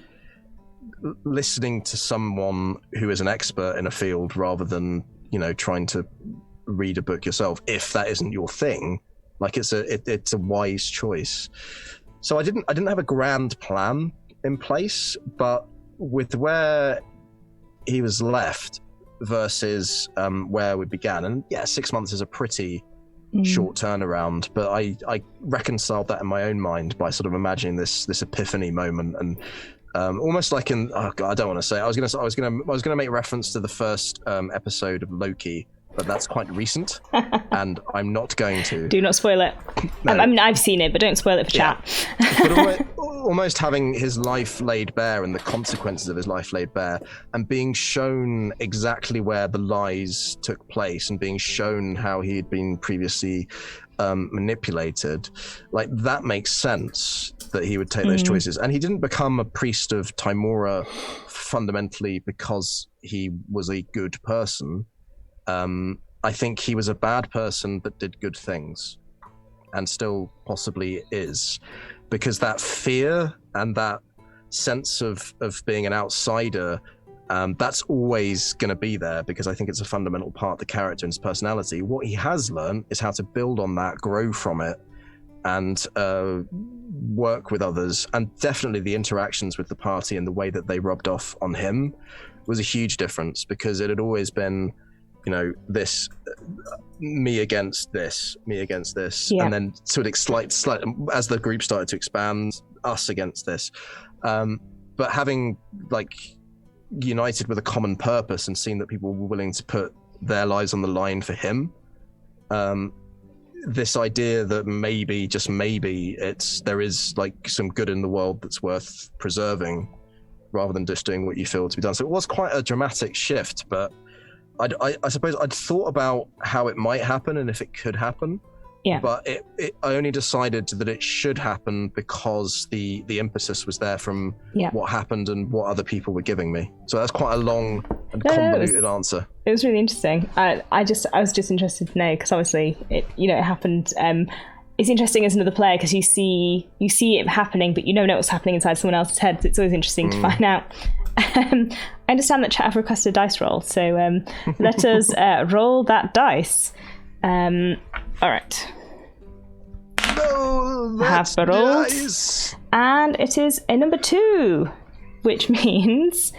listening to someone who is an expert in a field rather than, trying to read a book yourself. If that isn't your thing, like it's a wise choice. So I didn't have a grand plan in place, but with where he was left versus where we began, and 6 months is a pretty short turnaround, but I reconciled that in my own mind by sort of imagining this epiphany moment, and almost like in, oh God, I don't want to say, I was gonna make reference to the first episode of Loki, but that's quite recent, and I'm not going to. Do not spoil it. No. I mean, I've seen it, but don't spoil it for chat. But almost having his life laid bare and the consequences of his life laid bare, and being shown exactly where the lies took place, and being shown how he had been previously manipulated, like, that makes sense that he would take those choices. And he didn't become a priest of Timora fundamentally because he was a good person. I think he was a bad person that did good things, and still possibly is, because that fear and that sense of being an outsider, that's always going to be there, because I think it's a fundamental part of the character and his personality. What he has learned is how to build on that, grow from it, and work with others. And definitely the interactions with the party and the way that they rubbed off on him was a huge difference, because it had always been, this me against this, and then sort of slight as the group started to expand, us against this, but having united with a common purpose and seeing that people were willing to put their lives on the line for him, this idea that maybe, just maybe, there is some good in the world that's worth preserving, rather than just doing what you feel to be done. So it was quite a dramatic shift, but I suppose I'd thought about how it might happen and if it could happen. Yeah. But I only decided that it should happen because the impetus was there from what happened and what other people were giving me. So that's quite a long and convoluted answer. It was really interesting. I was just interested to know, because obviously it happened it's interesting as another player because you see it happening, but you don't know what's happening inside someone else's head. So it's always interesting to find out. I understand that chat have requested a dice roll, so let us roll that dice. All right. No, I have rolled, nice. and it is a number 2, which means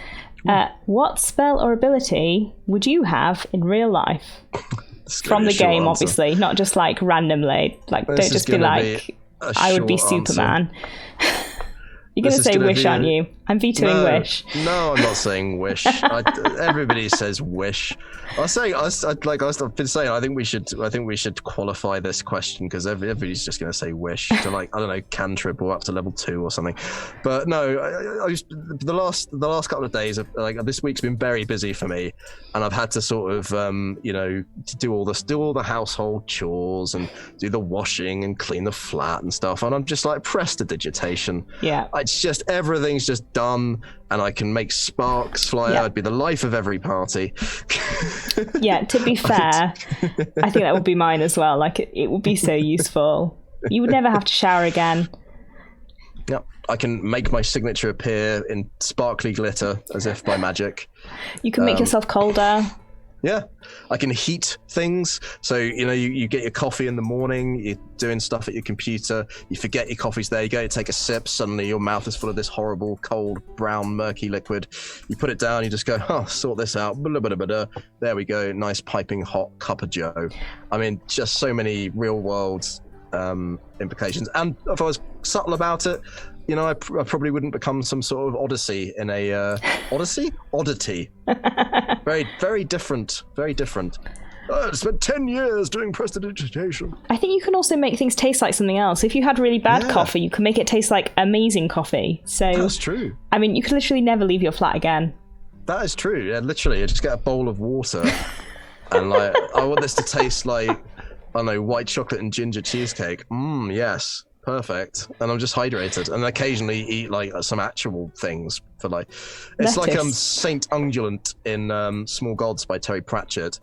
what spell or ability would you have in real life from the game? Answer. Obviously, not just like randomly. Like, don't just be like, I would be Superman. You're going to say Wish, aren't you? I'm vetoing Wish. No, I'm not saying Wish. Everybody says Wish. I've been saying, I think we should qualify this question because everybody's just going to say Wish to, like, I don't know, cantrip or up to level 2 or something. But no, the last couple of days, like, this week's been very busy for me, and I've had to sort of do all the household chores and do the washing and clean the flat and stuff, and I'm just like prestidigitation. Yeah. It's just everything's just done, and I can make sparks fly out. I'd be the life of every party. Yeah, to be fair, I think that would be mine as well. Like, it would be so useful. You would never have to shower again. Yep, I can make my signature appear in sparkly glitter as if by magic. You can make yourself colder. Yeah, I can heat things. So, you get your coffee in the morning, you're doing stuff at your computer, you forget your coffee's there, you go to take a sip, suddenly your mouth is full of this horrible, cold, brown, murky liquid. You put it down, you just go, sort this out. There we go, nice piping hot cup of joe. I mean, just so many real world implications. And if I was subtle about it, I probably wouldn't become some sort of odyssey in a oddity. Very, very different. Very different. I spent 10 years doing prestidigitation. I think you can also make things taste like something else. If you had really bad coffee, you can make it taste like amazing coffee. So that's true. I mean, you could literally never leave your flat again. That is true. Yeah, literally, you just get a bowl of water and like, I want this to taste like, I don't know, white chocolate and ginger cheesecake. Yes. Perfect. And I'm just hydrated, and occasionally eat like some actual things for like, it's lettuce. like Saint Ungulant in Small Gods by Terry Pratchett,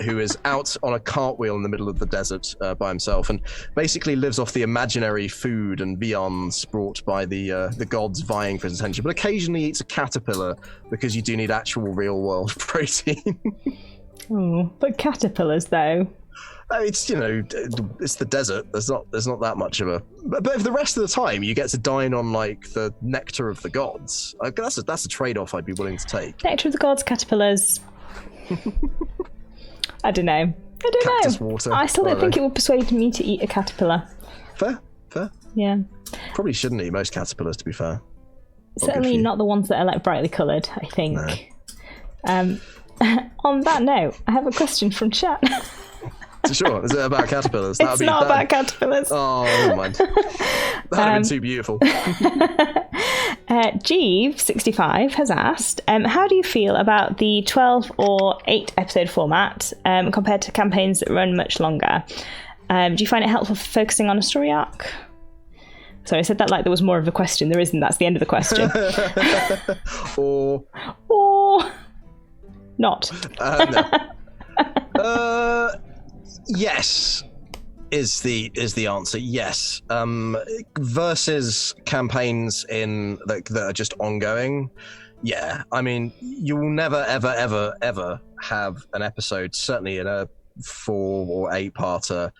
who is out on a cartwheel in the middle of the desert by himself, and basically lives off the imaginary food and viands brought by the gods vying for his attention, but occasionally eats a caterpillar because you do need actual real world protein. But caterpillars though. It's it's the desert. There's not that much of a. But if the rest of the time you get to dine on like the nectar of the gods, that's a trade-off I'd be willing to take. Nectar of the gods, caterpillars. I don't know. Cactus water. I still don't think it will persuade me to eat a caterpillar. Fair. Yeah. Probably shouldn't eat most caterpillars, to be fair. Certainly not the ones that are like brightly coloured, I think. No. On that note, I have a question from chat. Sure. Is it about caterpillars? It's not about caterpillars. Oh, never mind. That would have been too beautiful. Jeeve65 has asked, how do you feel about the 12 or 8 episode format compared to campaigns that run much longer? Do you find it helpful for focusing on a story arc? Sorry, I said that like there was more of a question. There isn't. That's the end of the question. Or not. No. Yes, is the answer. Yes. Versus campaigns that are just ongoing. Yeah, I mean, you will never, ever, ever, ever have an episode, certainly in a 4 or 8-parter,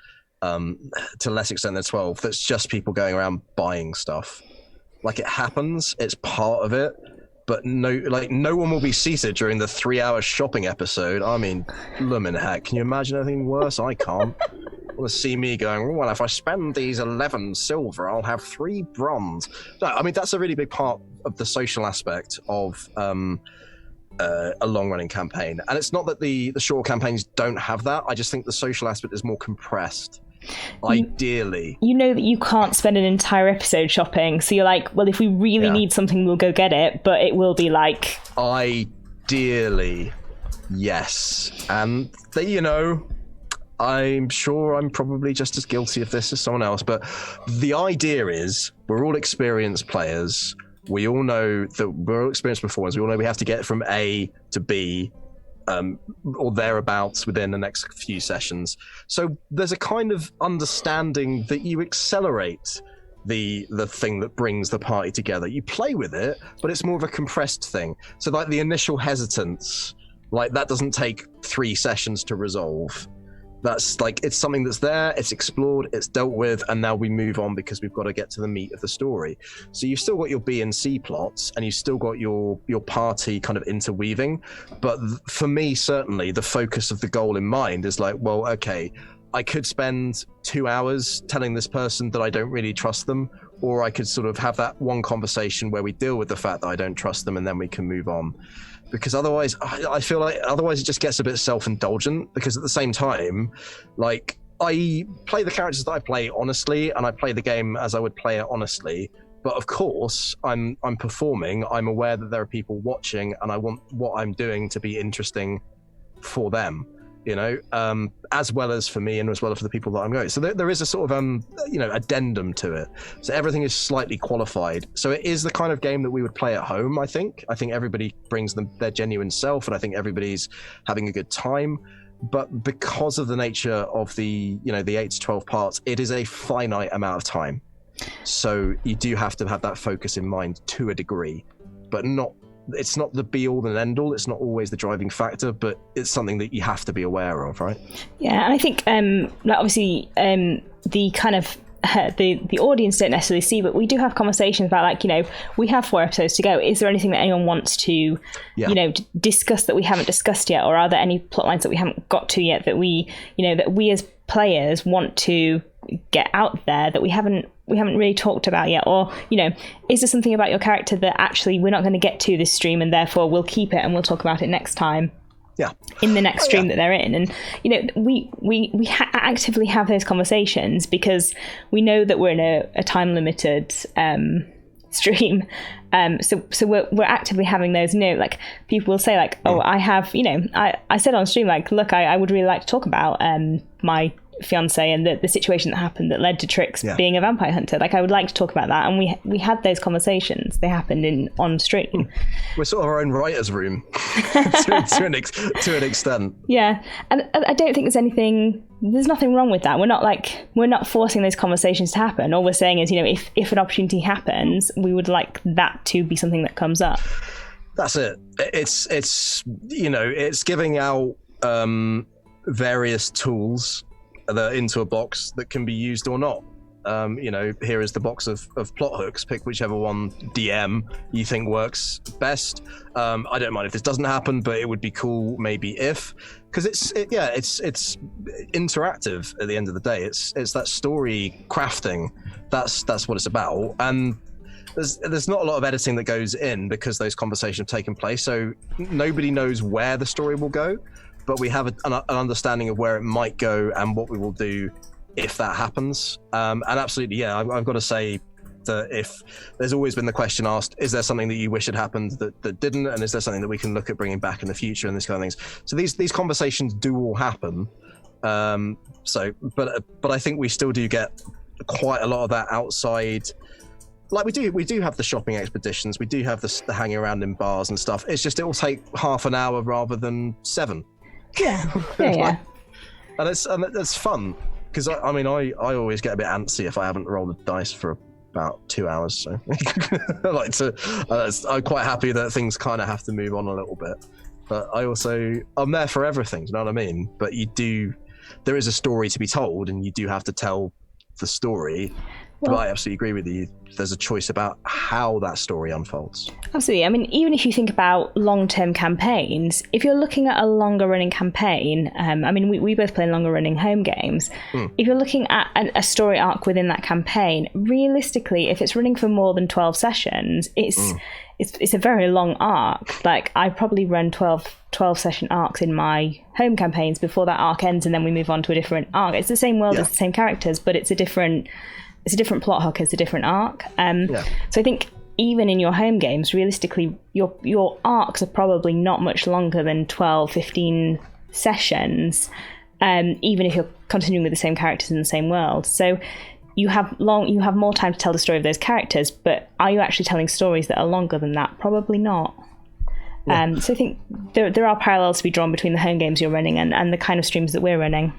to a less extent than 12, that's just people going around buying stuff. Like, it happens, it's part of it. But no one will be seated during the 3-hour shopping episode. I mean, bloomin' heck, can you imagine anything worse? I can't. Want to see me going, well, if I spend these 11 silver, I'll have 3 bronze. No, I mean, that's a really big part of the social aspect of a long-running campaign. And it's not that the short campaigns don't have that. I just think the social aspect is more compressed. Ideally. You know that you can't spend an entire episode shopping, so you're like, well, if we really need something, we'll go get it, but it will be like... Ideally, yes. And, I'm sure I'm probably just as guilty of this as someone else, but the idea is we're all experienced players. We all know that we're all experienced performers. We all know we have to get from A to B or thereabouts within the next few sessions. So there's a kind of understanding that you accelerate the thing that brings the party together. You play with it, but it's more of a compressed thing. So like the initial hesitance, like that doesn't take 3 sessions to resolve. That's like, it's something that's there, it's explored, it's dealt with, and now we move on because we've got to get to the meat of the story. So you've still got your B and C plots, and you've still got your party kind of interweaving. But for me, certainly, the focus of the goal in mind is like, well, okay, I could spend 2 hours telling this person that I don't really trust them, or I could sort of have that one conversation where we deal with the fact that I don't trust them, and then we can move on. Because otherwise, I feel like it just gets a bit self-indulgent, because at the same time, like, I play the characters that I play honestly, and I play the game as I would play it honestly. But of course, I'm performing, I'm aware that there are people watching, and I want what I'm doing to be interesting for them, you know, as well as for me and as well as for the people that I'm going. So there is a sort of, addendum to it. So everything is slightly qualified. So it is the kind of game that we would play at home, I think. I think everybody brings their genuine self, and I think everybody's having a good time. But because of the nature of the 8 to 12 parts, it is a finite amount of time. So you do have to have that focus in mind to a degree, but it's not the be all and end all. It's not always the driving factor, but it's something that you have to be aware of, right? Yeah, and I think obviously the kind of the audience don't necessarily see, but we do have conversations about, like, we have 4 episodes to go. Is there anything that anyone wants to discuss that we haven't discussed yet, or are there any plot lines that we haven't got to yet that we as players want to get out there that we haven't really talked about yet? Or is there something about your character that actually we're not going to get to this stream, and therefore we'll keep it and we'll talk about it next time in the next stream that they're in? And we actively have those conversations because we know that we're in a time limited stream, so we're actively having those. Like, people will say, like, oh, I have I said on stream, like, look, I would really like to talk about my fiance and the situation that happened that led to Trix being a vampire hunter. Like, I would like to talk about that, and we had those conversations. They happened on stream. We're sort of our own writer's room to an extent. Yeah, and I don't think there's nothing wrong with that. We're not forcing those conversations to happen. All we're saying is, if an opportunity happens, we would like that to be something that comes up. That's it. It's giving out various tools into a box that can be used or not. Here is the box of plot hooks. Pick whichever one DM you think works best. I don't mind if this doesn't happen, but it would be cool maybe if, because it's interactive at the end of the day. It's that story crafting. That's what it's about. And there's not a lot of editing that goes in because those conversations have taken place. So nobody knows where the story will go, but we have an understanding of where it might go and what we will do if that happens. And absolutely, I've got to say that if there's always been the question asked, is there something that you wish had happened that didn't, and is there something that we can look at bringing back in the future and this kind of things. So these conversations do all happen. But I think we still do get quite a lot of that outside. Like, we do have the shopping expeditions, we do have the hanging around in bars and stuff. It's just, it will take half an hour rather than 7. Yeah. And it's fun, because I always get a bit antsy if I haven't rolled the dice for about 2 hours. So I'm quite happy that things kind of have to move on a little bit. But I'm there for everything. Do you know what I mean? But there is a story to be told, and you do have to tell the story. Well, but I absolutely agree with you. There's a choice about how that story unfolds. Absolutely. I mean, even if you think about long-term campaigns, if you're looking at a longer-running campaign, we both play longer-running home games. If you're looking at a story arc within that campaign, realistically, if it's running for more than 12 sessions, it's a very long arc. Like, I probably run 12 session arcs in my home campaigns before that arc ends, and then we move on to a different arc. It's the same world, it's the same characters, but it's a different plot hook, it's a different arc. So I think even in your home games, realistically, your arcs are probably not much longer than 12, 15 sessions, even if you're continuing with the same characters in the same world. So you have more time to tell the story of those characters, but are you actually telling stories that are longer than that? Probably not. So I think there are parallels to be drawn between the home games you're running and the kind of streams that we're running.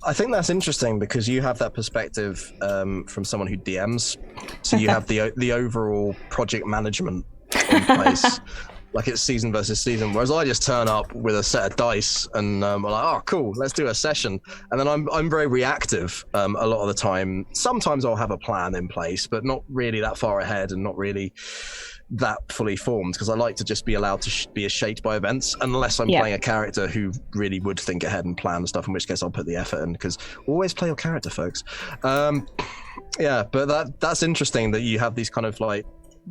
I think that's interesting because you have that perspective from someone who DMs, so you have the overall project management in place, like it's season versus season. Whereas I just turn up with a set of dice and I'm like, oh, cool, let's do a session. And then I'm very reactive a lot of the time. Sometimes I'll have a plan in place, but not really that far ahead and not really that fully formed, because I like to just be allowed to be shaped by events, unless I'm playing a character who really would think ahead and plan stuff, in which case I'll put the effort in, because always play your character, folks. But that's interesting that you have these kind of like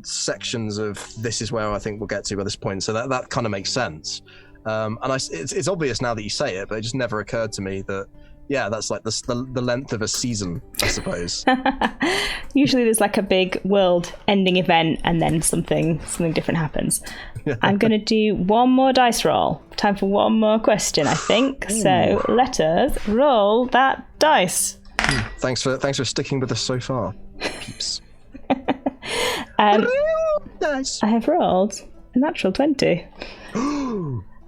sections of this is where I think we'll get to by this point, so that kind of makes sense. It's obvious now that you say it, but it just never occurred to me that that's like the length of a season, I suppose. Usually there's like a big world ending event and then something different happens. I'm going to do one more dice roll. Time for one more question, I think. Ooh. So let us roll that dice. Thanks for sticking with us so far, peeps. Nice. I have rolled a natural 20.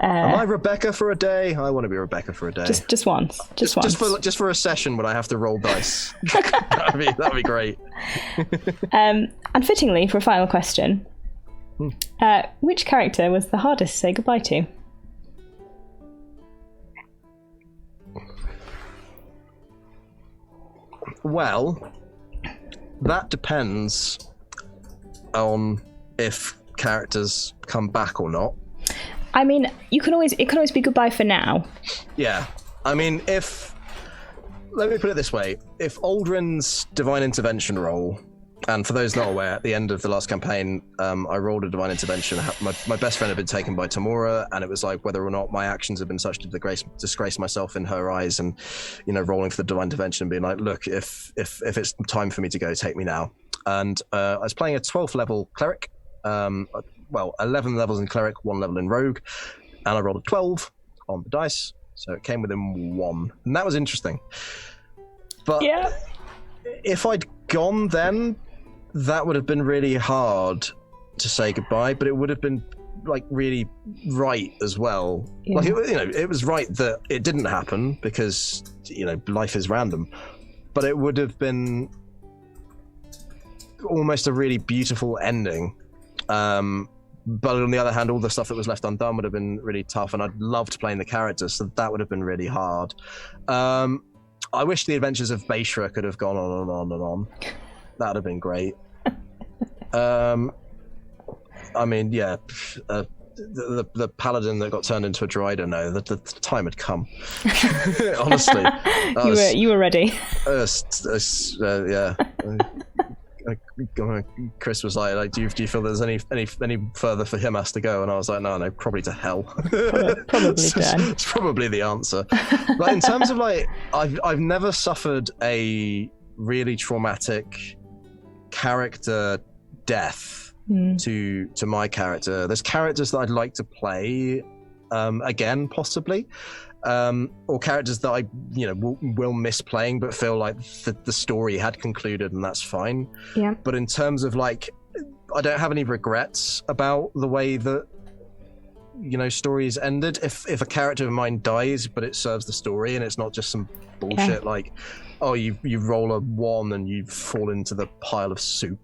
Am I Rebecca for a day? I want to be Rebecca for a day. Just once. Just for a session when I have to roll dice. that'd be great. And fittingly, for a final question, which character was the hardest to say goodbye to? Well, that depends on if characters come back or not. I mean, it can always be goodbye for now. Yeah. I mean, let me put it this way. If Aldrin's Divine Intervention roll, and for those not aware, at the end of the last campaign, I rolled a Divine Intervention. My best friend had been taken by Tamora, and it was like whether or not my actions had been such to disgrace myself in her eyes, and, rolling for the Divine Intervention and being like, look, if it's time for me to go, take me now. And I was playing a 12th level cleric, 11 levels in cleric, 1 level in rogue, and I rolled a 12 on the dice, so it came within 1, and that was interesting. But if I'd gone then, that would have been really hard to say goodbye, but it would have been like really right as well. Yeah. Like it was right that it didn't happen because life is random, but it would have been almost a really beautiful ending. But on the other hand, all the stuff that was left undone would have been really tough, and I'd loved playing the characters, so that would have been really hard. I wish the adventures of Baeshra could have gone on and on and on. That would have been great. I mean, the paladin that got turned into a druid, the time had come. Honestly, you were ready. Chris was like, do you feel there's any further for him has to go? And I was like, no, probably to hell. Probably it's probably the answer. But in terms of like, I've never suffered a really traumatic character death to my character. There's characters that I'd like to play again, possibly. Or characters that I, will miss playing, but feel like the story had concluded, and that's fine. Yeah. But in terms of like, I don't have any regrets about the way that, stories ended. If a character of mine dies, but it serves the story, and it's not just some bullshit like, oh, you roll a 1 and you fall into the pile of soup.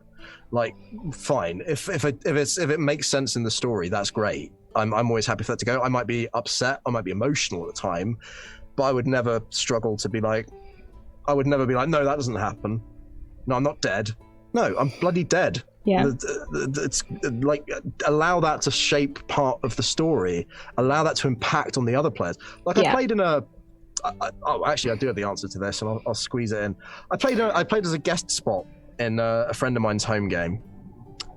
Like, fine. If it makes sense in the story, that's great. I'm always happy for that to go. I might be upset, I might be emotional at the time, but I would never struggle to be like, no, that doesn't happen. No, I'm not dead. No, I'm bloody dead. Yeah. It's like, allow that to shape part of the story. Allow that to impact on the other players. Like I played in actually I do have the answer to this, and I'll squeeze it in. I played as a guest spot in a friend of mine's home game.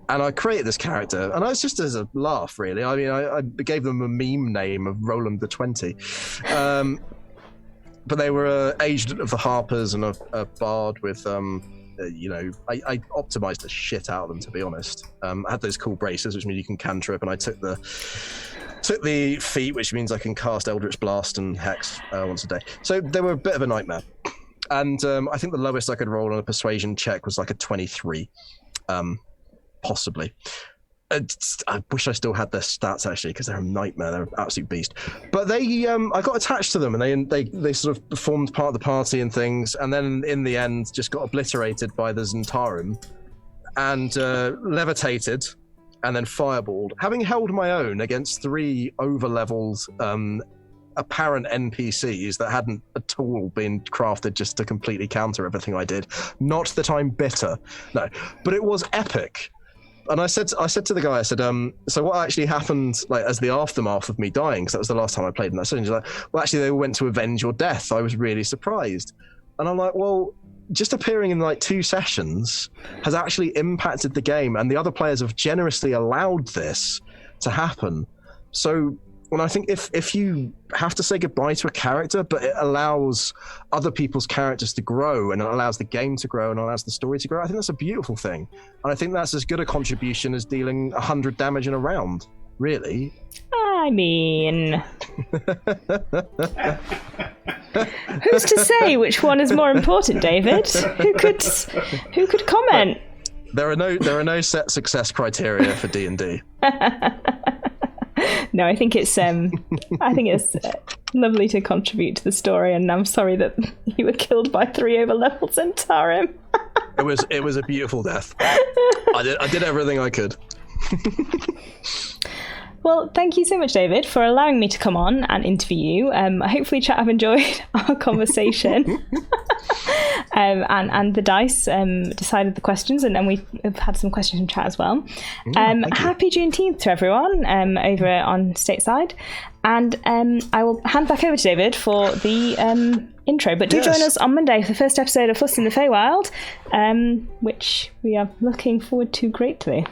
And I created this character, and I was just as a laugh, really. I mean, I gave them a meme name of Roland the 20. But they were agent of the Harpers and a bard with, I optimized the shit out of them, to be honest. I had those cool braces, which means you can cantrip, and I took the feat, which means I can cast Eldritch Blast and Hex once a day. So they were a bit of a nightmare. And I think the lowest I could roll on a persuasion check was like a 23. Possibly. I wish I still had their stats actually, because they're a nightmare. They're an absolute beast. But they, I got attached to them, and they sort of formed part of the party and things, and then in the end just got obliterated by the Zentarum, and levitated, and then fireballed. Having held my own against 3 over-leveled apparent NPCs that hadn't at all been crafted just to completely counter everything I did. Not that I'm bitter, no, but it was epic. And I said to the guy, I said, so what actually happened, like, as the aftermath of me dying, because that was the last time I played in that session. He's like, well, actually, they went to avenge your death. I was really surprised. And I'm like, well, just appearing in like 2 sessions has actually impacted the game, and the other players have generously allowed this to happen. So, when I think if you have to say goodbye to a character, but it allows other people's characters to grow, and it allows the game to grow, and it allows the story to grow, I think that's a beautiful thing. And I think that's as good a contribution as dealing 100 damage in a round, really. I mean... Who's to say which one is more important, David? Who could comment? There are no set success criteria for D&D. No, I think it's lovely to contribute to the story, and I'm sorry that you were killed by 3 over-leveled Zentarum. It was a beautiful death. I did everything I could. Well, thank you so much, David, for allowing me to come on and interview you. Hopefully, chat have enjoyed our conversation. And the dice decided the questions, and we've had some questions from chat as well. Happy Juneteenth to everyone over on stateside. And I will hand back over to David for the intro. But do join us on Monday for the first episode of Fuss in the Feywild, which we are looking forward to greatly.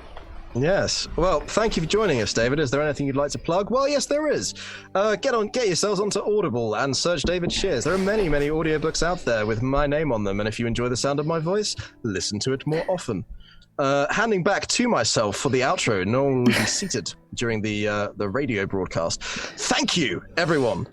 Yes. Well, thank you for joining us, David. Is there anything you'd like to plug? Well, yes, there is. Get yourselves onto Audible and search David Shears. There are many, many audiobooks out there with my name on them, and if you enjoy the sound of my voice, listen to it more often. Handing back to myself for the outro. No one will be seated during the radio broadcast. Thank you, everyone,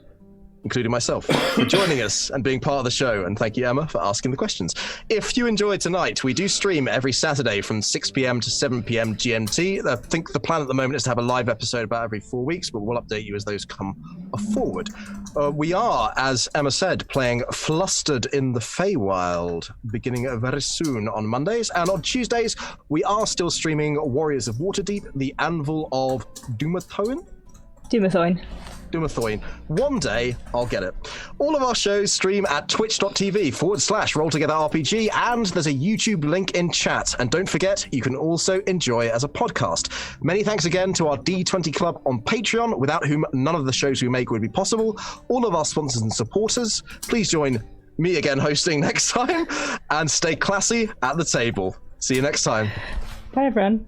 including myself, for joining us and being part of the show. And thank you, Emma, for asking the questions. If you enjoyed tonight, we do stream every Saturday from 6 p.m. to 7 p.m. GMT. I think the plan at the moment is to have a live episode about every 4 weeks, but we'll update you as those come forward. We are, as Emma said, playing Flustered in the Feywild, beginning very soon on Mondays. And on Tuesdays, we are still streaming Warriors of Waterdeep, the Anvil of Dumathoin. One day, I'll get it. All of our shows stream at twitch.tv/rolltogetherrpg, and there's a YouTube link in chat. And don't forget, you can also enjoy it as a podcast. Many thanks again to our D20 Club on Patreon, without whom none of the shows we make would be possible. All of our sponsors and supporters, please join me again hosting next time, and stay classy at the table. See you next time. Bye, everyone.